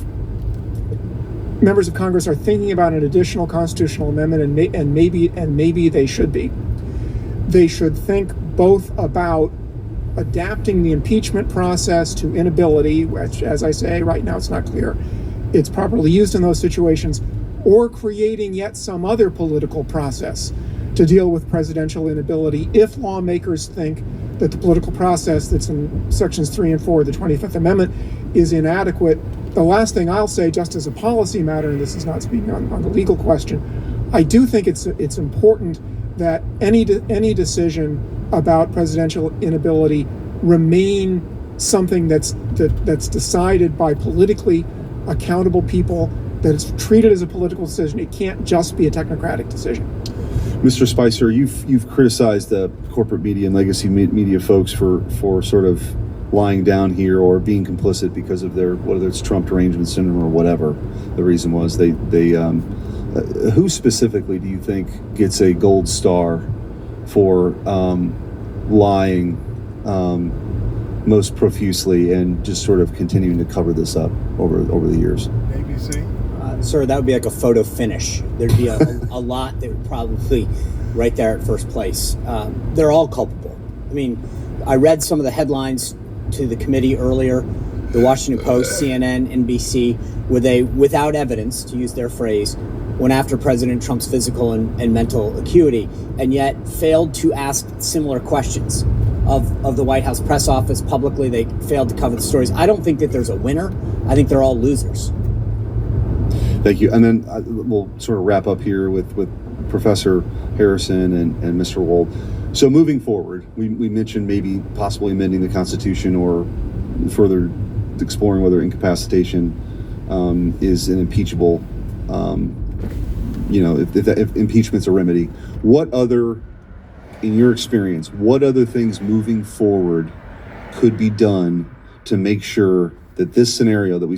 members of Congress are thinking about an additional constitutional amendment, and maybe they should be, they should think both about adapting the impeachment process to inability, which, as I say, right now it's not clear it's properly used in those situations, or creating yet some other political process to deal with presidential inability if lawmakers think that the political process that's in Sections 3 and 4 of the 25th Amendment is inadequate. The last thing I'll say, just as a policy matter, and this is not speaking on the legal question, I do think it's important that any decision about presidential inability remain something that's decided by politically accountable people, that it's treated as a political decision. It can't just be a technocratic decision.
Mr. Spicer, you've criticized the corporate media and legacy media folks for sort of lying down here or being complicit because of their, whether it's Trump derangement syndrome or whatever the reason was. Who specifically do you think gets a gold star for lying most profusely and just sort of continuing to cover this up over the years?
ABC.
Sir, that would be like a photo finish. There'd be a lot that would probably right there at first place. They're all culpable. I mean, I read some of the headlines to the committee earlier. the Washington Post, CNN, NBC, where they, without evidence, to use their phrase, went after President Trump's physical and mental acuity, and yet failed to ask similar questions of the White House press office publicly. They failed to cover the stories. I don't think that there's a winner. I think they're all losers.
Thank you. And then we'll sort of wrap up here with Professor Harrison and Mr. Wold. So moving forward, we mentioned maybe possibly amending the Constitution or further exploring whether incapacitation is an impeachable, if impeachment's a remedy. What other, in your experience, what other things moving forward could be done to make sure that this scenario that we